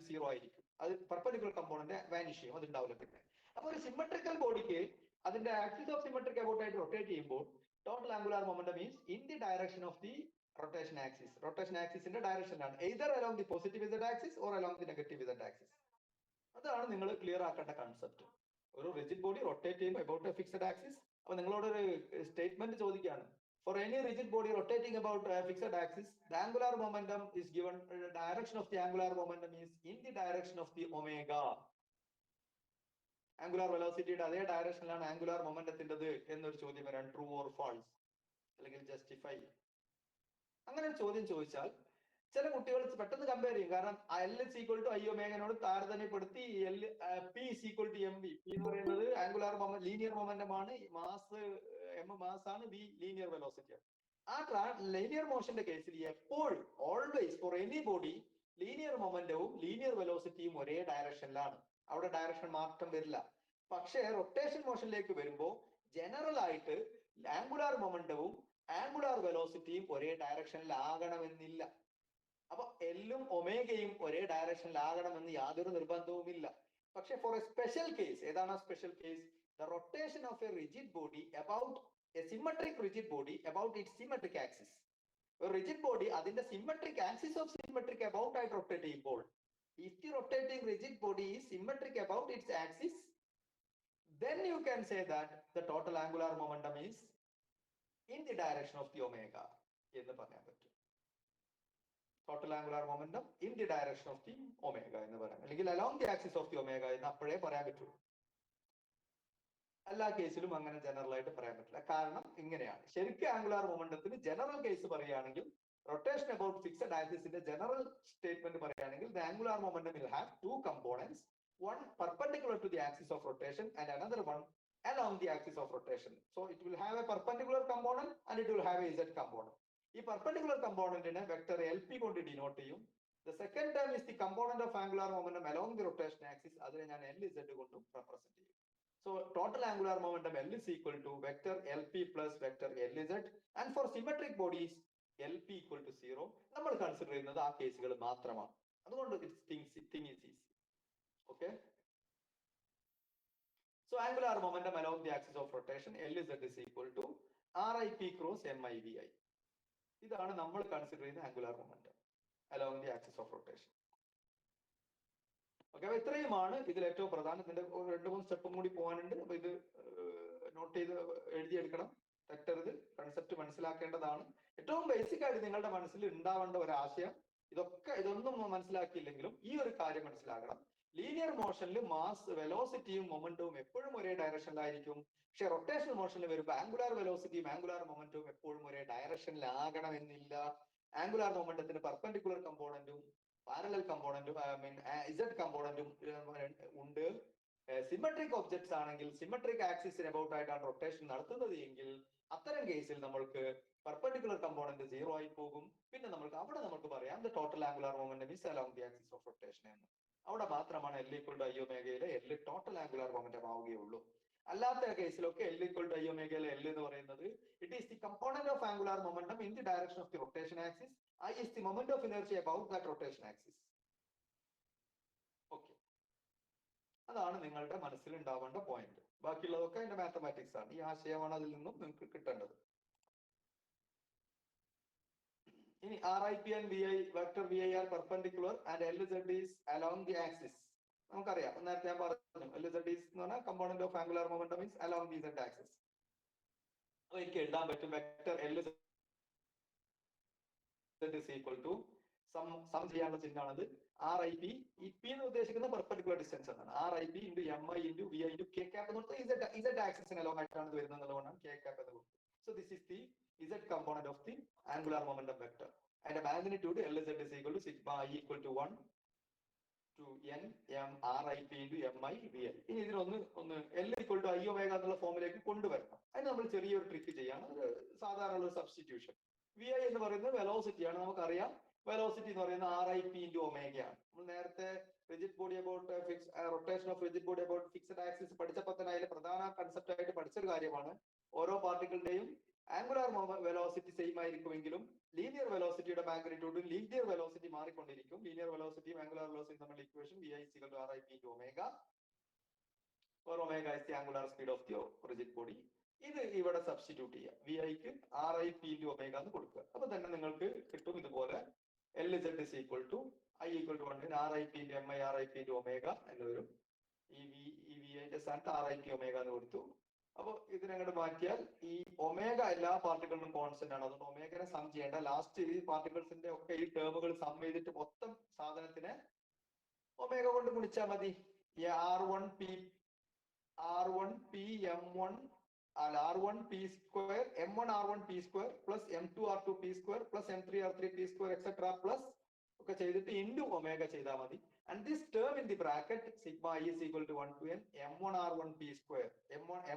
0 ആയിരിക്കും. അത് പെർപെൻഡിക്കുലർ കമ്പോണന്റ് വാനിഷ് ചെയ്യും, അത് ഉണ്ടാവില്ല പിന്നെ. അപ്പൊ ഒരു സിമെട്രിക്കൽ ബോഡിക്ക് അതിന്റെ ആക്സിസ് ഓഫ് സിമെട്രിക് അബൌട്ട് ആയിട്ട് റൊട്ടേറ്റ് ചെയ്യുമ്പോൾ total angular momentum means in the direction of the rotation axis. Rotation ആക്സിസിന്റെ ഡയറക്ഷനാണ് either along the positive Z axis or along the negative Z axis. അതാണ് നിങ്ങൾ ക്ലിയർ ആക്കേണ്ട concept. ഒരു rigid body rotate ചെയ്യുമ്പോൾ about a fixed axis. അപ്പൊ നിങ്ങളോടൊരു statement ചോദിക്കുകയാണ്. For any rigid body rotating about a fixed axis, the angular momentum is given, the direction of the angular momentum is in the direction of the omega. Angular velocity അതേ ഡയറക്ഷനിലാണ് angular മൊമെന്റത്തിൻ്റെത് എന്നൊരു ചോദ്യം വരാൻ, true or false അല്ലെങ്കിൽ justify. അങ്ങനെ ഒരു ചോദ്യം ചോദിച്ചാൽ ചില കുട്ടികൾ പെട്ടെന്ന് കമ്പയർ ചെയ്യും. കാരണം L is equal to I ഒമേഗനോട് താരതമ്യപ്പെടുത്തി P is equal to mv. P എന്ന് പറയുന്നത് ആംഗുലാർ ലീനിയർ മൊമെന്റം ആണ്, മാസ് m മാസ് ആണ്, v ലീനിയർ വെലോസിറ്റി ആണ്. ആ ലീനിയർ മോഷന്റെ കേസിൽ എപ്പോഴും always for any body linear മൊമെന്റവും ലീനിയർ വെലോസിറ്റിയും ഒരേ ഡയറക്ഷനിലാണ്. അവിടെ ഡയറക്ഷൻ മാറ്റം വരില്ല. പക്ഷേ റൊട്ടേഷൻ മോഷനിലേക്ക് വരുമ്പോൾ ജനറൽ ആയിട്ട് ആംഗുലാർ മൊമെന്റവും ആംഗുലാർ വെലോസിറ്റിയും ഒരേ ഡയറക്ഷനിൽ ആകണമെന്നില്ല. അപ്പൊ എല്ലും ഒമേഗയും ഒരേ ഡയറക്ഷനിലാകണമെന്ന് യാതൊരു നിർബന്ധവുമില്ല. പക്ഷെ ഫോർ എ സ്പെഷ്യൽ കേസ്, ഏതാണ് special case? The rotation of a rigid body about A symmetric rigid body about it symmetric axis. ഒരു റിജിഡ് ബോഡി അതിന്റെ symmetric axis of symmetric about ആയിട്ട് റൊട്ടേറ്റ് ചെയ്യുമ്പോൾ, if the rotating rigid body is symmetric about its axis, then you can say that the total angular momentum is in the direction of the omega എന്ന് പറയാൻ പറ്റും. Total angular momentum in the direction of the omega എന്ന് പറയാം, അല്ലെങ്കിൽ along the axis of the omega എന്ന് അപ്പോഴേ പറയാൻ പറ്റുള്ളൂ. എല്ലാ കേസിലും അങ്ങനെ ജനറൽ ആയിട്ട് പറയാൻ പറ്റില്ല. കാരണം ഇങ്ങനെയാണ്, ശരിക്കും ആംഗുലാർ മൊമെന്റത്തിന് ജനറൽ കേസ് പറയുകയാണെങ്കിൽ, റൊട്ടേഷൻ അബൌട്ട് ഫിക്സഡ് ആക്സിസിന്റെ ജനറൽ സ്റ്റേറ്റ്മെന്റ് പറയുകയാണെങ്കിൽ, the angular momentum will have two components, one perpendicular to the axis of rotation and another one along the axis of rotation. So it will have a perpendicular component and it will have a z component. ഈ perpendicular component നെ vector LP കൊണ്ട് denote ചെയ്യും. The second term is the component of angular momentum along the rotation axis. അതിനെ ഞാൻ LZ കൊണ്ടും represent ചെയ്യും. So total angular momentum L is equal to vector LP plus vector LZ, and for symmetric bodies LP equal to 0. നമ്മൾ consider ചെയ്യുന്നത് ആ കേസുകൾ മാത്രമാണ്. അതുകൊണ്ട് thing is easy. Okay. So angular momentum along the axis of rotation Lz is equal to RIP cross MIVI. ഇതാണ് നമ്മൾ consider ചെയ്യുന്ന angular momentum along the axis of rotation. Okay, അപ്പൊ ഇത്രയുമാണ് ഇതിൽ ഏറ്റവും പ്രധാനം. ഇതിന്റെ 2-3 സ്റ്റെപ്പും കൂടി പോകാനുണ്ട്. അപ്പൊ ഇത് നോട്ട് ചെയ്ത് എഴുതിയെടുക്കണം. തെറ്റരുത്, കൺസെപ്റ്റ് മനസ്സിലാക്കേണ്ടതാണ്. ഏറ്റവും ബേസിക് ആയിട്ട് നിങ്ങളുടെ മനസ്സിൽ ഉണ്ടാവേണ്ട ഒരു ആശയം, ഇതൊന്നും മനസ്സിലാക്കിയില്ലെങ്കിലും ഈ ഒരു കാര്യം മനസ്സിലാക്കണം. ലീനിയർ മോഷനിൽ മാസ്, വെലോസിറ്റിയും മൊമെന്റവും എപ്പോഴും ഒരേ ഡയറക്ഷനിലായിരിക്കും. പക്ഷെ റൊട്ടേഷണൽ മോഷനിൽ വരുമ്പോൾ ആംഗുലാർ വെലോസിറ്റിയും ആംഗുലാർ മൊമെന്റവും എപ്പോഴും ഒരേ ഡയറക്ഷനിലാകണമെന്നില്ല. ആംഗുലാർ മൊമെന്റത്തിന് പെർപെൻഡിക്കുലർ കമ്പോണന്റും പാരലൽ കമ്പോണന്റും ഇസഡ് കമ്പോണന്റും ഉണ്ട്. സിമെട്രിക് ഒബ്ജക്ട്സ് ആണെങ്കിൽ സിമെട്രിക് ആക്സിസിന് അബൌട്ട് ആയിട്ടാണ് റൊട്ടേഷൻ നടത്തുന്നത് എങ്കിൽ അത്തരം കേസിൽ നമ്മൾക്ക് പെർപെൻഡിക്കുലർ കമ്പോണന്റ് 0 ആയി പോകും. പിന്നെ അവിടെ നമുക്ക് പറയാം the total angular momentum is along the axis of rotation എന്ന്. അവിടെ മാത്രമാണ് L equal to I ഒമേഗയിലെ L total angular momentum ആവുകയുള്ളൂ. അല്ലാത്ത കേസിലൊക്കെ L equal to I ഒമേഗയിലെ L എന്ന് പറയുന്നത് it is the component of angular momentum in the direction of the rotation axis. I is the moment of inertia about that rotation axis. Okay, അതാണ് നിങ്ങളുടെ മനസ്സിൽ ഉണ്ടാവേണ്ട point. ബാക്കിയുള്ളതൊക്കെ അതിന്റെ mathematics ആണ്. ഈ ആശയമാണ് അതിൽ നിന്നും നിങ്ങൾക്ക് കിട്ടേണ്ടത്. ഇനി RIP and VI, vector VI are perpendicular and LZ is along the axis. നമുക്കറിയാം, നേരത്തെ ഞാൻ പറഞ്ഞു LZ is എന്ന് പറഞ്ഞാൽ component of angular momentum is along the Z axis. അപ്പൊ എനിക്ക് എഴുതാൻ പറ്റും വെക്ടർ LZ is equal to സം ചെയ്യാനുള്ള ചിഹ്നമാണത് RIP. ഈ P എന്ന് ഉദ്ദേശിക്കുന്ന പെർപെൻഡിക്കുലർ ഡിസ്റ്റൻസ് എന്നാണ്. RIP into MI into VI into K cap എന്ന് പറഞ്ഞാൽ Z ആക്സിസിന് along ആയിട്ടാണ് വരുന്നത് എന്നുള്ളതുകൊണ്ടാണ് K cap എന്ന് കൊടുത്തത്. So this is the Z component of the angular momentum vector. And the magnitude LZ is equal to sigma I equal to 1 to n m RIP into MI VI. ഇനി ഇതിനൊന്ന് L equal to I omega എന്നുള്ള ഫോമിലേക്ക് കൊണ്ടുവരണം. അതിന് നമ്മൾ ചെറിയൊരു trick ചെയ്യാണ്, സാധാരണ ഒരു സബ്സ്റ്റിറ്റ്യൂഷൻ. VI എന്ന് പറയുന്നത് വെലോസിറ്റിയാണ്. നമുക്കറിയാം വെലോസിറ്റി എന്ന് പറയുന്നത് RIP into ഒമേഗയാണ്. നമ്മൾ നേരത്തെ rigid body about rotation of rigid body about fixed axis പഠിച്ചപ്പോൾ തന്നെ അതിലെ പ്രധാന കൺസെപ്റ്റ് ആയിട്ട് പഠിച്ചൊരു കാര്യമാണ്, ഓരോ പാർട്ടിക്കിളിന്റെയും ആംഗുലാർ വെലോസിറ്റി സെയിം ആയിരിക്കുമെങ്കിലും ലീനിയർ വെലോസിറ്റിയുടെ മാഗ്നിറ്റ്യൂഡും ലീനിയർ വെലോസിറ്റി മാറിക്കൊണ്ടിരിക്കും. ലീനിയർ വെലോസിറ്റിയും ആംഗുലാർ വെലോസിറ്റി തമ്മിലുള്ള equation VI is equal to RIP into omega, where omega is the angular speed of the rigid body. ഇത് ഇവിടെ സബ്സ്റ്റിറ്റ്യൂട്ട് ചെയ്യാം. VIക്ക് RIP into omega എന്ന് കൊടുക്കുക. അപ്പൊ തന്നെ നിങ്ങൾക്ക് കിട്ടും ഇതുപോലെ LZ is equal to I equal to 1 RIP into MI RIP into omega എന്ന് വരും. ഈ VIന്റെ സ്ഥാനത്ത് RIP omega എന്ന് കൊടുത്തു. അപ്പൊ ഇതിനങ്ങോട്ട് മാറ്റിയാൽ ഈ ഒമേഗ എല്ലാ പാർട്ടിക്കിളിനും കോൺസ്റ്റന്റ് ആണ്. അതുകൊണ്ട് ഒമേഗനെ സം ചെയ്യേണ്ട. ലാസ്റ്റ് ഈ പാർട്ടിക്കിൾസിന്റെ ഒക്കെ ഈ ടേമുകൾ സം ചെയ്തിട്ട് മൊത്തം സാധനത്തിനെ ഒമേഗ കൊണ്ട് ഗുണിച്ചാൽ മതി. R1P M1 അല്ല R1P square M1 R1P square plus M2 R2P square plus M3 R3P square etc. plus ഒക്കെ ചെയ്തിട്ട് ഇൻറ്റു ഒമേഗ ചെയ്താൽ മതി. And this term in the bracket sigma I is equal to 1 to n M1 R1P square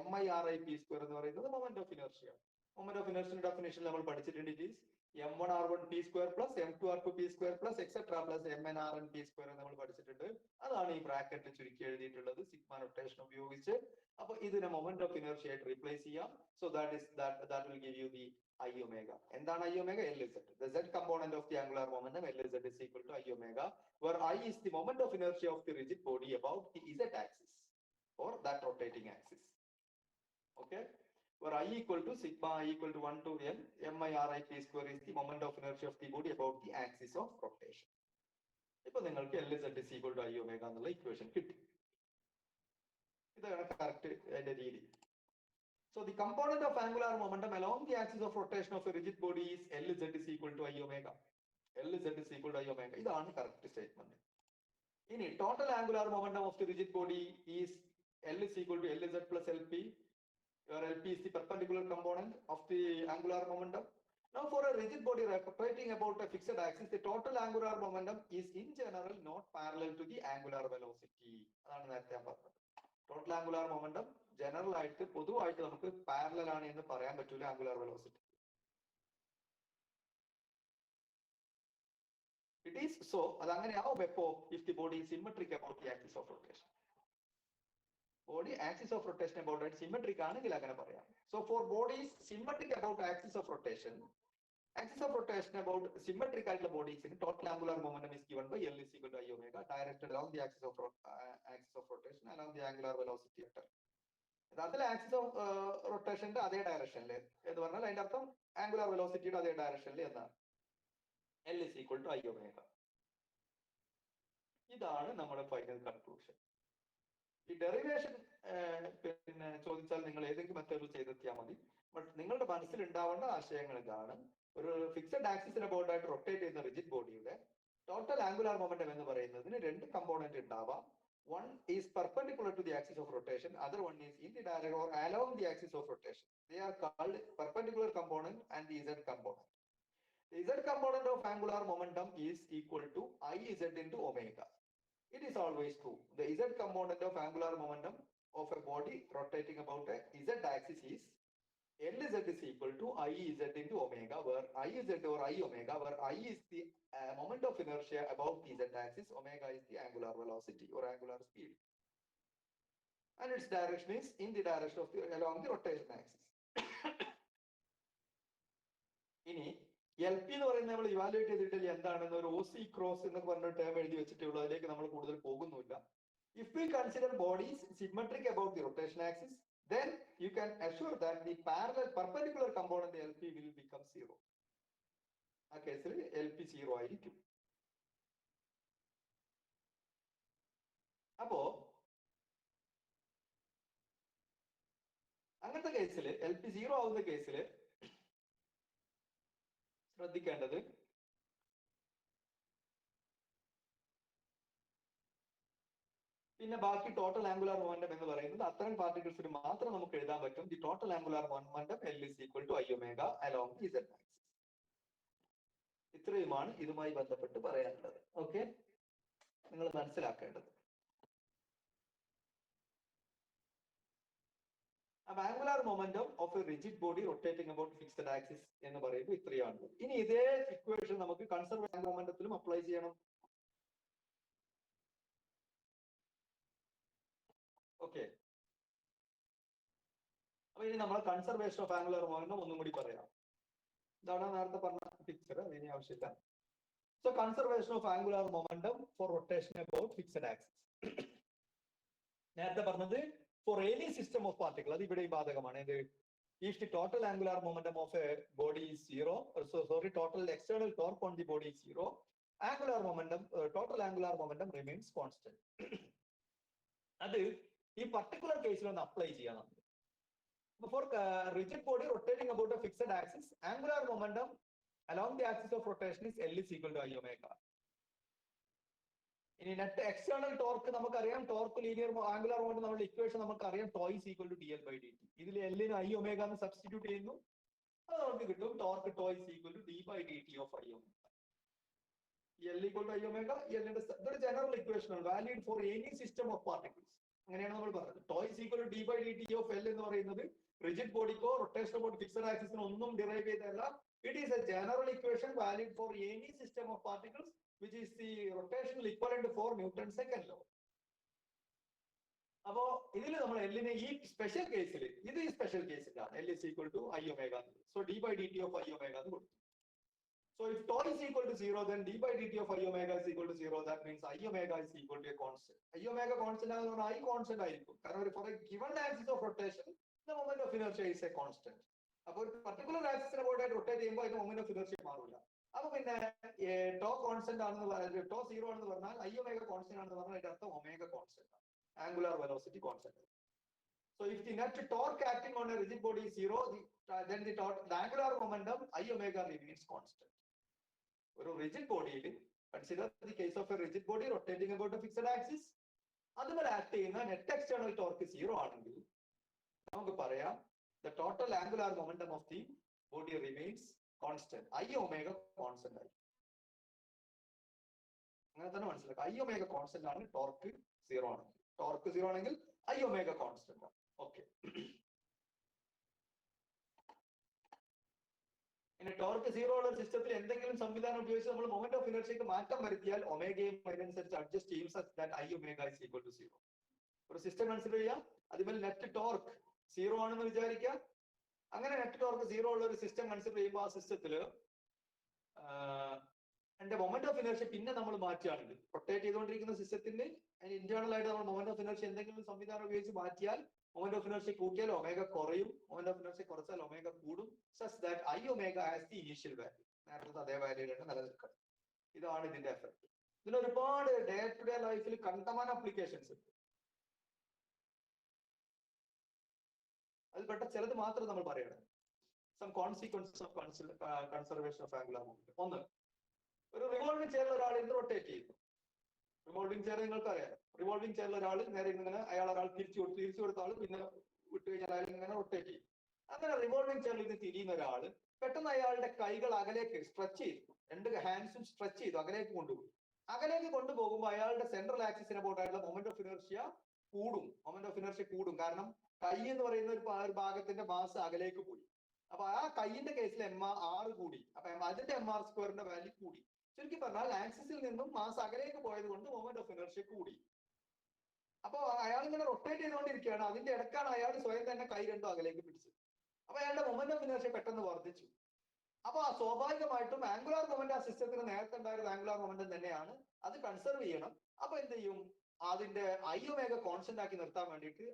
MI RIP square എന്ന് പറയുന്നത് moment of inertia. Moment of inertia definition നമ്മൾ പഠിച്ചിട്ടുണ്ട്. It is m1r1 p square plus m2r2 p square plus etc plus mnrn p square നമ്മൾ പഠിച്ചിട്ടുണ്ട്. അതാണ് ഈ ബ്രാക്കറ്റിൽ ചുരുക്കി എഴുതിയിട്ടുള്ളത് സിഗ്മ നൊട്ടേഷൻ ഉപയോഗിച്ച്. അപ്പൊ ഇതിനെ മൊമെന്റ് ഓഫ് ഇനർഷ്യ ആയിട്ട് റീപ്ലേസ് ചെയ്യാം. So that will give you the I omega. എന്താണ് I omega? Lz. The z component of the angular momentum Lz is equal to I omega, where I is the moment of inertia of the rigid body about the z axis or that rotating axis. Okay, where I equal to sigma I equal to 1 to n mi r I p square is the moment of inertia of the body about the axis of rotation. ഇപ്പൊ നിങ്ങൾക്ക് Lz is equal to I omega എന്നുള്ള equation കിട്ടി. ഇതാണ് correct അതിന്റെ രീതി. So the component of angular momentum along the axis of rotation of a rigid body is Lz is equal to I omega. Lz is equal to I omega. ഇതാണ് correct statement. ഇനി total angular momentum of the rigid body is L is equal to Lz plus Lp, where Lp is the perpendicular component of the angular momentum. Now for a rigid body rotating about a fixed axis, the total angular momentum is in general not parallel to the angular velocity. അതാണ് നേരത്തെ ഞാൻ പറഞ്ഞത്. Total angular momentum general ആയിട്ട് പൊതുവായിട്ട് നമുക്ക് parallel ആണ് എന്ന് പറയാൻ പറ്റൂല angular velocity. It is so അത് അങ്ങനെ ആവും എപ്പോ if the body symmetric about the axis of rotation. Body axis of rotation about ആയിട്ട് സിമെട്രിക് ആണെങ്കിൽ അങ്ങനെ പറയാം. So for bodies symmetric about axis of rotation about symmetric ആയിട്ടുള്ള ബോഡീസിന് total angular momentum is given by L is equal to I omega directed along the axis of rotation along the angular velocity vector. അതിൽ axis of റൊട്ടേഷന്റെ അതേ ഡയറക്ഷനിൽ എന്ന് പറഞ്ഞാൽ അതിന്റെ അർത്ഥം angular വെലോസിറ്റിയുടെ അതേ ഡയറക്ഷനിൽ എന്നാണ്. L is equal to I omega. ഇതാണ് നമ്മുടെ ഫൈനൽ കൺക്ലൂഷൻ. ഈ ഡെറിവേഷൻ പിന്നെ ചോദിച്ചാൽ നിങ്ങൾ ഏതെങ്കിലും മെത്തേഡിൽ ചെയ്തെത്തിയാൽ മതി. ബട്ട് നിങ്ങളുടെ മനസ്സിൽ ഉണ്ടാവേണ്ട ആശയങ്ങൾ ഇതാണ്. ഒരു ഫിക്സഡ് ആക്സിസിന് അബൌട്ട് ആയിട്ട് റൊട്ടേറ്റ് ചെയ്യുന്ന റിജിഡ് ബോഡിയുടെ ടോട്ടൽ ആംഗുലാർ മൊമെന്റം എന്ന് പറയുന്നതിന് രണ്ട് കമ്പോണന്റ് ഉണ്ടാവാം. One is perpendicular to the axis of rotation, other one is in the direction or along the axis of rotation. They are called perpendicular component and the z component. The z component of angular momentum is equal to Iz into omega. It is always true. The z component of angular momentum of a body rotating about a z axis is Lz is equal to Iz into omega, where Iz or I omega, where I is the moment of inertia about the z axis, omega is the angular velocity or angular speed, and its direction is in the direction of the along the rotation axis. ഇനി LP എന്ന് പറയുന്നത് നമ്മൾ evaluate ചെയ്തിട്ടില്ല എന്താണെന്ന് ഒരു OC cross എന്ന് പറഞ്ഞ term എഴുതി വെച്ചിട്ടുള്ളൂ. അതിലേക്ക് നമ്മൾ കൂടുതൽ പോകുന്നില്ല. If we consider bodies symmetric about the rotation axis, then you can assure that the perpendicular component LP will become 0. ആ കേസിൽ LP 0 ആയിരിക്കും. അപ്പോ അങ്ങനത്തെ കേസിൽ LP 0 ആവുന്ന കേസിൽ ശ്രദ്ധിക്കേണ്ടത് പിന്നെ ബാക്കി ടോട്ടൽ ആംഗുലാർ മൊമെന്റം എന്ന് പറയുന്നത് അത്തരം പാർട്ടിക്കിൾസിന് മാത്രം നമുക്ക് എഴുതാൻ പറ്റും. The total angular momentum L is equal to I omega along the z axis. ഇത്രയുമാണ് ഇതുമായി ബന്ധപ്പെട്ട് പറയാനുള്ളത്. ഓക്കെ, നിങ്ങൾ മനസ്സിലാക്കേണ്ടത്. Angular momentum of a rigid body rotating about fixed axis എന്ന് പറയുമ്പോൾ ഇത്രയാണ്. ഇനി ഇതേ ഇക്വേഷൻ നമുക്ക് കൺസർവേറ്റീവ് മൊമെന്റത്തിലും അപ്ലൈ ചെയ്യണം. ഓക്കെ, അപ്പൊ ഇനി നമ്മൾ കൺസർവേഷൻ ഓഫ് ആംഗുലാർ മൊമെന്റം ഒന്നും കൂടി പറയാം. ഇതാണ് നേരത്തെ പറഞ്ഞ പിക്ചർ, അതിന് ആവശ്യമില്ല. So conservation of angular momentum for rotation about fixed axis. നേരത്തെ പറഞ്ഞത് for any system of particle, അത് ഇവിടെ ബാധകമാണ്. ഇത് if the total angular momentum of a body is 0, total external torque on the body is 0, angular momentum, total angular momentum remains constant. അത് ഈ particular കേസിൽ ഒന്ന് അപ്ലൈ ചെയ്യണം. For rigid body rotating about a fixed axis, angular momentum along the axis of rotation is L is equal to I omega. ഇനി net external torque നമുക്കറിയാം, torque linear angular momentum നമ്മുടെ equation നമുക്കറിയാം, tau is equal to dl by dt. ഇതിൽ എല്ലിന് I omega എന്ന് substitute ചെയ്യുന്നു, അത് നമുക്ക് കിട്ടും torque tau is equal to d by dt of I omega. L equal to I omega, ഇതൊരു ജനറൽ ഇക്വേഷൻ ആണ്, valid for any system of particles. അങ്ങനെയാണ് നമ്മൾ പറഞ്ഞത്. Tau is equal to d by dt of L എന്ന് പറയുന്നത് rigid ബോഡിക്കോ rotation about fixed ആക്സിസിനോ ഒന്നും ഡിറൈവ് ചെയ്തല്ല, It is a general equation valid for any system of particles, which is the rotational equivalent for Newton's second law. അപ്പോൾ ഇതിൽ നമ്മൾ എല്ലിനെ ഈ സ്പെഷ്യൽ കേസിൽ ഇത് ഈ സ്പെഷ്യൽ കേസിലാണ് L is equal to I omega. So d by dt of I omega എന്ന് കൊടുത്തു. So if tau is equal to 0, then d by dt of I omega is equal to 0. That means I omega is equal to a constant. I omega constant ആയതുകൊണ്ട് I constant ആയിരിക്കും. കാരണം for a given axis of rotation, the moment of inertia is a constant. അപ്പോൾ ഒരു particular ആക്സിസിനെ പോലെ rotate ചെയ്യുമ്പോൾ അതിന്റെ moment of inertia മാറില്ല. അപ്പൊ പിന്നെ ടോ കോൺസ്റ്റന്റ് ആണെന്ന് ടോ 0 ആണെന്ന് പറഞ്ഞാൽ I omega constant ആണെന്ന് പറഞ്ഞാൽ അതിന്റെ അർത്ഥം ഒമേഗ കോൺസ്റ്റന്റ് ആണ്. Angular velocity constant. So if the net torque acting on a rigid body is 0, then the angular momentum I omega remains constant. For a rigid body, consider the case of a rigid body rotating about a fixed axis. Other acting in the net external torque is 0 angle. Now the total angular momentum of the body remains constant. I omega constant. I omega constant and torque 0 angle. Torque 0 ആണെങ്കിൽ I omega constant ആണ്. Okay. ഇനി torque 0 ഉള്ള സിസ്റ്റത്തിൽ എന്തെങ്കിലും സംവിധാനം ഉപയോഗിച്ച് നമ്മൾ moment of ഇനർഷ്യക്ക് മാറ്റം വരുത്തിയാൽ ഒമേഗയും അതിനനുസരിച്ച് അഡ്ജസ്റ്റ് ചെയ്യും such that I omega is equal to 0. ഒരു സിസ്റ്റം കൺസിഡർ ചെയ്യാം, അതിന്മേൽ നെറ്റ് ടോർക്ക് 0 ആണെന്ന് വിചാരിക്കാം. അങ്ങനെ നെറ്റ് ടോർക്ക് 0 ഉള്ള ഒരു സിസ്റ്റം കൺസിഡർ ചെയ്യുമ്പോൾ ആ സിസ്റ്റത്തിൽ എന്റെ മൊമെന്റ് ഓഫ് ഇനർഷ്യ പിന്നെ നമ്മൾ മാറ്റുകയാണെങ്കിൽ റൊട്ടേറ്റ് ചെയ്തുകൊണ്ടിരിക്കുന്ന സിസ്റ്റത്തിന്റെ ഇന്റേണൽ ആയിട്ട് നമ്മൾ മൊമെന്റ് ഓഫ് ഇനർഷ്യ എന്തെങ്കിലും സംവിധാനം ഉപയോഗിച്ച് മാറ്റിയാൽ മൊമെന്റ് ഓഫ് ഇനർഷ്യ കൂട്ടിയാൽ ഒമേഗ കുറയും, മൊമെന്റ് ഓഫ് ഇനർഷ്യ കുറച്ചാൽ ഒമേഗ കൂടും. such that I omega has the initial value. നേരത്തെ അതേ വാല്യൂലാണ് നിലനിൽക്കുന്നത്. ഇതാണ് ഇതിന്റെ എഫക്ട്. ഇതിന് ഒരുപാട് ഡേ ടു ഡേ ലൈഫിൽ കണ്ടമാനം അപ്ലിക്കേഷൻസ് ഉണ്ട്. അതിൽപ്പെട്ട ചിലത് മാത്രം നമ്മൾ പറയണം. Some consequences of conservation of angular momentum. ഒന്ന്, ഒരു റിവോൾവിംഗ് ചെയറിൽ ഒരാൾ ഇന്ന് റൊട്ടേറ്റ് ചെയ്യുന്നു. റിവോൾവിംഗ് ചെയർ നിങ്ങൾക്ക് അറിയാം. റിവോൾവിംഗ് ചെയറിൽ ഒരാൾ നേരെ ഇങ്ങനെ ഒരാൾ തിരിച്ചു കൊടുത്ത ആൾ പിന്നെ വിട്ടു കഴിഞ്ഞാൽ അയാൾ ഇങ്ങനെ റൊട്ടേറ്റ് ചെയ്യും. അങ്ങനെ റിവോൾവിംഗ് ചെയറിൽ ഇത് തിരിയുന്ന ഒരാൾ പെട്ടെന്ന് അയാളുടെ കൈകൾ അകലേക്ക് സ്ട്രെച്ച് ചെയ്തു, രണ്ട് ഹാൻഡ്സും സ്ട്രെച്ച് ചെയ്തു, അകലേക്ക് കൊണ്ടുപോയി. അകലേക്ക് കൊണ്ടുപോകുമ്പോൾ അയാളുടെ സെൻട്രൽ ആക്സിസിനെ പോയിട്ടുള്ള മൊമെന്റ് ഓഫ് ഇനർഷ്യ കൂടും. കാരണം കൈ എന്ന് പറയുന്ന ഒരു ഭാഗത്തിന്റെ മാസ് അകലേക്ക് പോയി. അപ്പൊ ആ കൈയിന്റെ കേസിൽ MR കൂടി. അപ്പൊ അതിന്റെ MR² വാല്യൂ കൂടി. ചുരുക്കി പറഞ്ഞാൽ ആക്സിസിൽ നിന്നും മാസ് അകലേക്ക് പോയത് കൊണ്ട് മൊമെന്റ് ഓഫ് ഇനർഷ്യ കൂടി. അപ്പൊ അയാൾ ഇങ്ങനെ റൊട്ടേറ്റ് ചെയ്തുകൊണ്ടിരിക്കുകയാണ്. അതിന്റെ ഇടക്കാണ് അയാൾ സ്വയം തന്നെ കൈ രണ്ടും അകലേക്ക് പിടിച്ചത്. അപ്പൊ അയാളുടെ മൊമെന്റ് ഓഫ് ഇനർഷ്യ പെട്ടെന്ന് വർദ്ധിച്ചു. അപ്പൊ സ്വാഭാവികമായിട്ടും ആംഗുലാർ മൊമെന്റ് ആ സിസ്റ്റത്തിന് നേരത്തെ ഉണ്ടായിരുന്ന ആംഗുലാർ മൊമെന്റം തന്നെയാണ്, അത് കൺസർവ് ചെയ്യണം. അപ്പൊ എന്ത് ചെയ്യും, അതിന്റെ I omega കോൺസ്റ്റന്റ് ആക്കി നിർത്താൻ വേണ്ടിയിട്ട്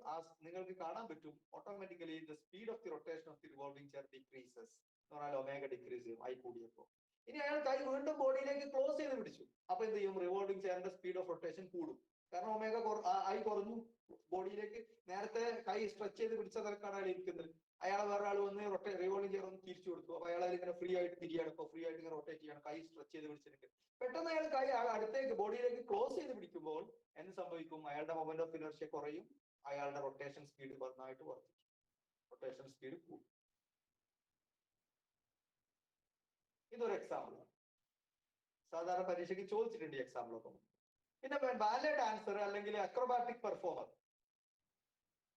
നിങ്ങൾക്ക് കാണാൻ പറ്റും automatically the speed of the rotation of the revolving chair decreases എന്ന് പറഞ്ഞാൽ ഒമേഗ ഡിക്രീസ് ചെയ്യും I കൂടിയപ്പോ. ഇനി അയാൾ കൈ വീണ്ടും ബോഡിയിലേക്ക് ക്ലോസ് ചെയ്ത് പിടിച്ചു. അപ്പൊ എന്ത് ചെയ്യും, റിവോൾവിംഗ് ചെയറിന്റെ സ്പീഡ് ഓഫ് റൊട്ടേഷൻ കൂടും. കാരണം ഒമേഗ I കുറഞ്ഞു. ബോഡിയിലേക്ക് നേരത്തെ കൈ സ്ട്രെച്ച് ചെയ്ത് പിടിച്ച നിലക്കാണ് അയാൾ ഇരിക്കുന്നത്. അയാൾ വേറെ ആൾ വന്ന് റിവോൾവിംഗ് ചെയർ ഒന്ന് തിരിച്ചു കൊടുത്തു. അപ്പൊ അയാൾ ഇങ്ങനെ ഫ്രീ ആയിട്ട് തിരിയാണ്, ഇപ്പൊ ഫ്രീ ആയിട്ട് ഇങ്ങനെ റൊട്ടേറ്റ് ചെയ്യാണ്, കൈ സ്ട്രെച്ച് ചെയ്ത് പിടിച്ചിട്ടുണ്ട്. പെട്ടെന്ന് അയാൾ കൈ അടുത്തേക്ക് ബോഡിയിലേക്ക് ക്ലോസ് ചെയ്ത് പിടിക്കുമ്പോൾ എന്ത് സംഭവിക്കും, അയാളുടെ മൊമെന്റ് ഓഫ് ഇനർഷ്യ കുറയും, അയാളുടെ റൊട്ടേഷൻ സ്പീഡ് നന്നായിട്ട് വർദ്ധിക്കും, റൊട്ടേഷൻ സ്പീഡ് കൂടും. ഇതൊരു എക്സാമ്പിൾ ആണ്, സാധാരണ പരീക്ഷയ്ക്ക് ചോദിച്ചിട്ടുണ്ട് ഈ എക്സാമ്പിൾ ഒക്കെ. പിന്നെ ബാലെ ഡാൻസർ അല്ലെങ്കിൽ അക്രോബാറ്റിക് പെർഫോമർ,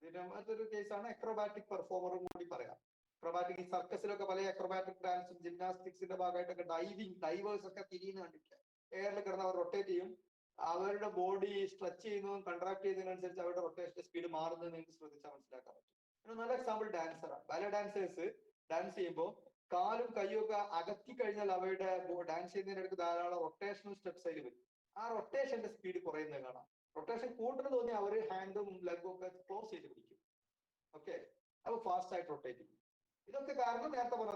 ഇതിന്റെ മറ്റൊരു കേസാണ് അക്രോബാറ്റിക് പെർഫോമറും കൂടി പറയാം. അക്രോബാറ്റിക് ഈ സർക്കസിലൊക്കെ പല അക്രോബാറ്റിക് ഡാൻസും ജിംനാസ്റ്റിക്സിന്റെ ഭാഗമായിട്ടൊക്കെ ഡൈവേഴ്സ് ഒക്കെ തിരിയുന്ന കണ്ടിട്ട് എയറിൽ കിടന്ന് അവർ റൊട്ടേറ്റ് ചെയ്യും. അവരുടെ ബോഡി സ്ട്രെച്ച് ചെയ്യുന്നതും കൺട്രാക്ട് ചെയ്യുന്നതിനനുസരിച്ച് അവരുടെ റൊട്ടേഷൻ സ്പീഡ് മാറുന്നത് നിങ്ങൾക്ക് ശ്രദ്ധിച്ചാൽ മനസ്സിലാക്കാൻ പറ്റും. നല്ല എക്സാമ്പിൾ ഡാൻസറാണ്. ബാലെ ഡാൻസേഴ്സ് ഡാൻസ് ചെയ്യുമ്പോൾ കാലും കൈയും ഒക്കെ അകത്തി കഴിഞ്ഞാൽ അവരുടെ ഡാൻസ് ചെയ്യുന്നതിനിടയ്ക്ക് ധാരാളം റൊട്ടേഷണൽ സ്റ്റെപ്സ് അതിൽ വരും. ആ റൊട്ടേഷന്റെ സ്പീഡ് കുറയുന്നത് കാണാം. റൊട്ടേഷൻ കൂട്ടുന്നത് തോന്നി അവർ ഹാൻഡും ലെഗും ഒക്കെ ക്ലോസ് ചെയ്ത് പിടിക്കും. ഓക്കെ, അപ്പൊ ഫാസ്റ്റ് ആയിട്ട് റൊട്ടേറ്റ് ചെയ്യും. ഇതൊക്കെ കാരണം നേരത്തെ പറഞ്ഞത്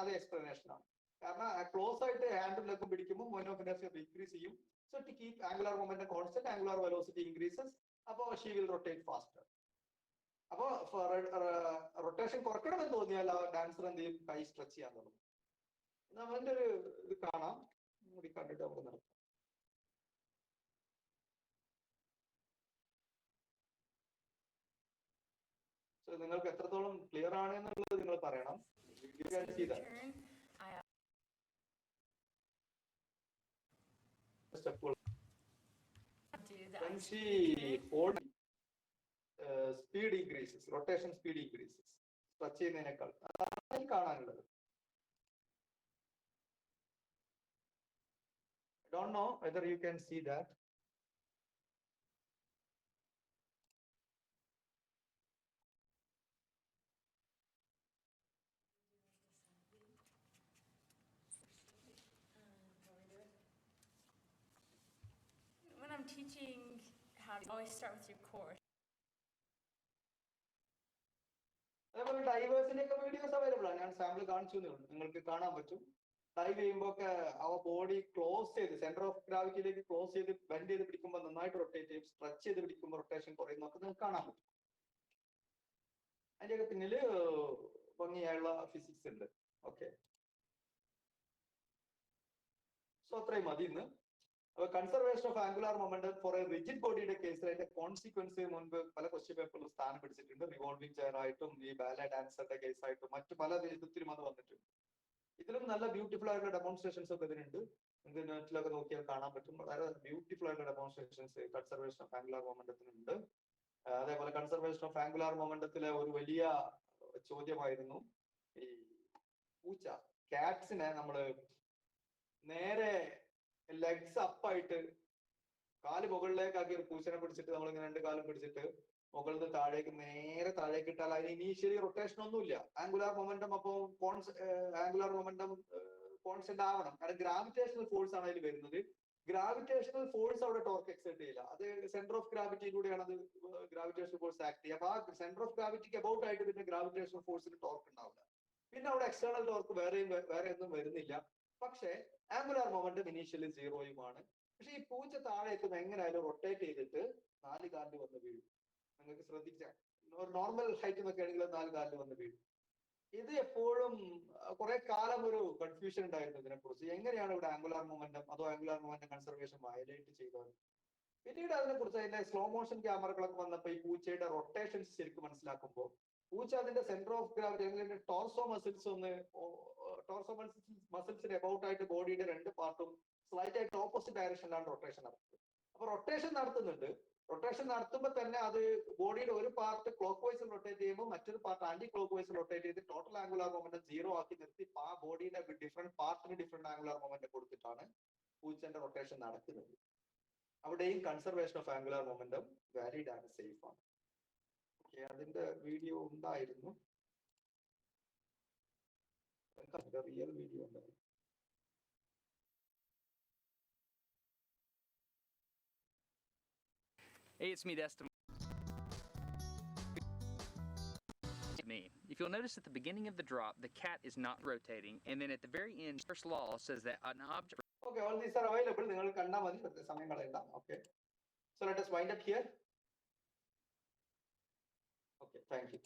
അതേ എക്സ്പ്ലനേഷൻ ആണ്. കാരണം ക്ലോസ് ആയിട്ട് ഹാൻഡും ലെഗും പിടിക്കുമ്പോൾ മൊമെന്റ് ഓഫ് ഇനർഷ്യ ഡിക്രീസ് ചെയ്യും. So to keep angular momentum constant, angular velocity increases. അപ്പോ ഷീ വിൽ റൊട്ടേറ്റ് ഫാസ്റ്റർ. അപ്പോ റൊട്ടേഷൻ കുറയ്ക്കണമെന്ന് തോന്നിയാൽ ആ ഡാൻസർ എന്ത് ചെയ്യും, കൈ സ്ട്രെച്ച് ചെയ്യാൻ തുടങ്ങും. നമ്മന്റെ ഒരു ഇത് കാണാം, കൂടി കണ്ടിട്ട് നമുക്ക് നടത്താം. നിങ്ങൾക്ക് എത്രത്തോളം ക്ലിയർ ആണ് എന്നുള്ളത് നിങ്ങൾ പറയണം. Speed increases, rotation speed increases, stretch ചെയ്യുന്നതിനേക്കാൾ കാണാനുള്ളത്. I don't know whether you can see that. When I'm teaching how to always start with your core. അതേപോലെ ഡൈവേഴ്സിന്റെ ഒക്കെ വീഡിയോസ് അവൈലബിൾ ആണ്. ഞാൻ സാമ്പിൾ കാണിച്ചു നിങ്ങൾക്ക് കാണാൻ പറ്റും. ഡൈവ് ചെയ്യുമ്പോൾ ഒക്കെ അവ ബോഡി ക്ലോസ് ചെയ്ത് സെന്റർ ഓഫ് ഗ്രാവിറ്റിയിലേക്ക് ക്ലോസ് ചെയ്ത് ബെൻഡ് ചെയ്ത് പിടിക്കുമ്പോൾ നന്നായിട്ട് റൊട്ടേറ്റ് ചെയ്യും, സ്ട്രെച്ച് ചെയ്ത് പിടിക്കുമ്പോൾ റൊട്ടേഷൻ കുറയുന്നൊക്കെ നിങ്ങൾക്ക് കാണാൻ പറ്റും. അതിന്റെയൊക്കെ പിന്നില് ഭംഗിയായുള്ള ഫിസിക്സ് ഉണ്ട്. ഓക്കെ, സോ അത്രയും മതി ഇന്ന്. Conservation of angular momentum for a rigid ബോഡിയുടെ കേസിൽ അതിന്റെ കോൺസിക്വൻസ് മുൻപ് പല ക്വസ്റ്റ്യൻ പേപ്പറിൽ സ്ഥാനം പിടിച്ചിട്ടുണ്ട്. റിവോൾവിംഗ് ചെയർ ആയിട്ടും ഈ ബാലെ ഡാൻസറുടെ കേസ് ആയിട്ടും മറ്റു പല വിധത്തിലും അത് വന്നിട്ടുണ്ട്. ഇതിലും നല്ല ബ്യൂട്ടിഫുൾ ആയിട്ടുള്ള ഡെമോൺസ്ട്രേഷൻസ് ഒക്കെ ഇതിനുണ്ട്. നിങ്ങൾക്ക് നെറ്റിലൊക്കെ നോക്കിയാൽ കാണാൻ പറ്റും. വളരെ ബ്യൂട്ടിഫുൾ ആയിട്ടുള്ള ഡെമോൺസ്ട്രേഷൻസ് കൺസർവേഷൻ ഓഫ് ആംഗുലാർ മൊമെന്റത്തിനുണ്ട്. അതേപോലെ കൺസർവേഷൻ ഓഫ് ആംഗുലാർ മൊമെന്റത്തിലെ ഒരു വലിയ ചോദ്യമായിരുന്നു ഈ പൂച്ച കാറ്റ്സിനെ നമ്മള് നേരെ ലെഗ്സ് അപ്പായിട്ട് കാല് മുകളിലേക്കാക്കി ഒരു പൂച്ചനെ പിടിച്ചിട്ട് നമ്മളിങ്ങനെ രണ്ട് കാലും പിടിച്ചിട്ട് മുകളിൽ നിന്ന് താഴേക്ക് നേരെ താഴേക്ക് ഇട്ടാൽ അതിന് ഇനീഷ്യലി റൊട്ടേഷൻ ഒന്നുമില്ല. ആംഗുലാർ മൊമെന്റം അപ്പോൾ ആംഗുലാർ മൊമെന്റം കോൺസ്റ്റന്റ് ആവണം. കാരണം ഗ്രാവിറ്റേഷണൽ ഫോഴ്സ് ആണ് അതിൽ വരുന്നത്. ഗ്രാവിറ്റേഷണൽ ഫോഴ്സ് അവിടെ ടോർക്ക് എക്സെർട്ട് ചെയ്യില്ല. അത് സെന്റർ ഓഫ് ഗ്രാവിറ്റിയിലൂടെയാണ് അത് ഗ്രാവിറ്റേഷണൽ ഫോഴ്സ് ആക്ട് ചെയ്യുക. അപ്പൊ ആ സെന്റർ ഓഫ് ഗ്രാവിറ്റിക്ക് അബൌട്ട് ആയിട്ട് പിന്നെ ഗ്രാവിറ്റേഷണൽ ഫോഴ്സിന് ടോർക്ക് ഉണ്ടാവില്ല. പിന്നെ അവിടെ എക്സ്റ്റേണൽ ടോർക്ക് വേറെ ഒന്നും വരുന്നില്ല. പക്ഷേ ആംഗുലാർ മൊമെന്റം ഇനീഷ്യലി സീറോയുമാണ്. പക്ഷെ ഈ പൂച്ച താഴെ എത്തുമ്പോൾ എങ്ങനെയായാലും റൊട്ടേറ്റ് ചെയ്തിട്ട് 4 കാലിൽ വന്ന് വീഴും. നിങ്ങൾക്ക് ശ്രദ്ധിച്ചാൽ നോർമൽ ഹൈറ്റ് എന്നൊക്കെ ആണെങ്കിൽ 4 കാലിൽ വന്ന് വീഴും. ഇത് എപ്പോഴും കുറെ കാലം ഒരു കൺഫ്യൂഷൻ ഉണ്ടായിരുന്നു ഇതിനെക്കുറിച്ച്. എങ്ങനെയാണ് ഇവിടെ ആംഗുലാർ മൊമെന്റം അതോ ആംഗുലാർ മൊമെന്റം കൺസർവേഷൻ വയലേറ്റ് ചെയ്തത്? പിന്നീട് അതിനെക്കുറിച്ച് അതിന്റെ സ്ലോ മോഷൻ ക്യാമറകളൊക്കെ വന്നപ്പോൾ ഈ പൂച്ചയുടെ റൊട്ടേഷൻസ് ശരിക്കും മനസ്സിലാക്കുമ്പോൾ പൂച്ച അതിന്റെ സെന്റർ ഓഫ് ഗ്രാവിറ്റി അല്ലെങ്കിൽ ടോർസോ മസിൽസിന് അബൌട്ട് ആയിട്ട് ബോഡിയുടെ രണ്ട് പാർട്ടും സ്ലൈറ്റ് ആയിട്ട് ഓപ്പോസിറ്റ് ഡയറക്ഷനിലാണ് റൊട്ടേഷൻ നടത്തുന്നത്. അപ്പൊ റൊട്ടേഷൻ നടത്തുന്നുണ്ട്. റൊട്ടേഷൻ നടത്തുമ്പോൾ തന്നെ അത് ബോഡിയുടെ ഒരു പാർട്ട് ക്ലോക്ക് വൈസിൽ റൊട്ടേറ്റ് ചെയ്യുമ്പോൾ മറ്റൊരു പാർട്ട് ആന്റി ക്ലോക്ക് വൈസിൽ റൊട്ടേറ്റ് ചെയ്ത് ടോട്ടൽ ആംഗുലാർ മൊമെന്റം 0 ആക്കി നിർത്തി ആ ബോഡിയുടെ ഡിഫറെന്റ് പാർട്ടിന് ഡിഫറെന്റ് ആംഗുലാർ മൊമെന്റം കൊടുത്തിട്ടാണ് പൂച്ചന്റെ റൊട്ടേഷൻ നടക്കുന്നത്. അവിടെയും conservation of angular momentum valid ആണ്, സേഫ് ആണ്. ഓക്കെ, അതിന്റെ വീഡിയോ ഉണ്ടായിരുന്നു, റിയൽ വീഡിയോ ഉണ്ടായിരുന്നു. Hey, it's me, Destin. If you'll notice at the beginning of the drop, the cat is not rotating, and then at the very end, first law says that an object. Okay, all these are available. നിങ്ങൾ കണ്ടാൽ മതി, സമയം കളയണ്ട. Okay, so let us wind up here. Okay, thank you.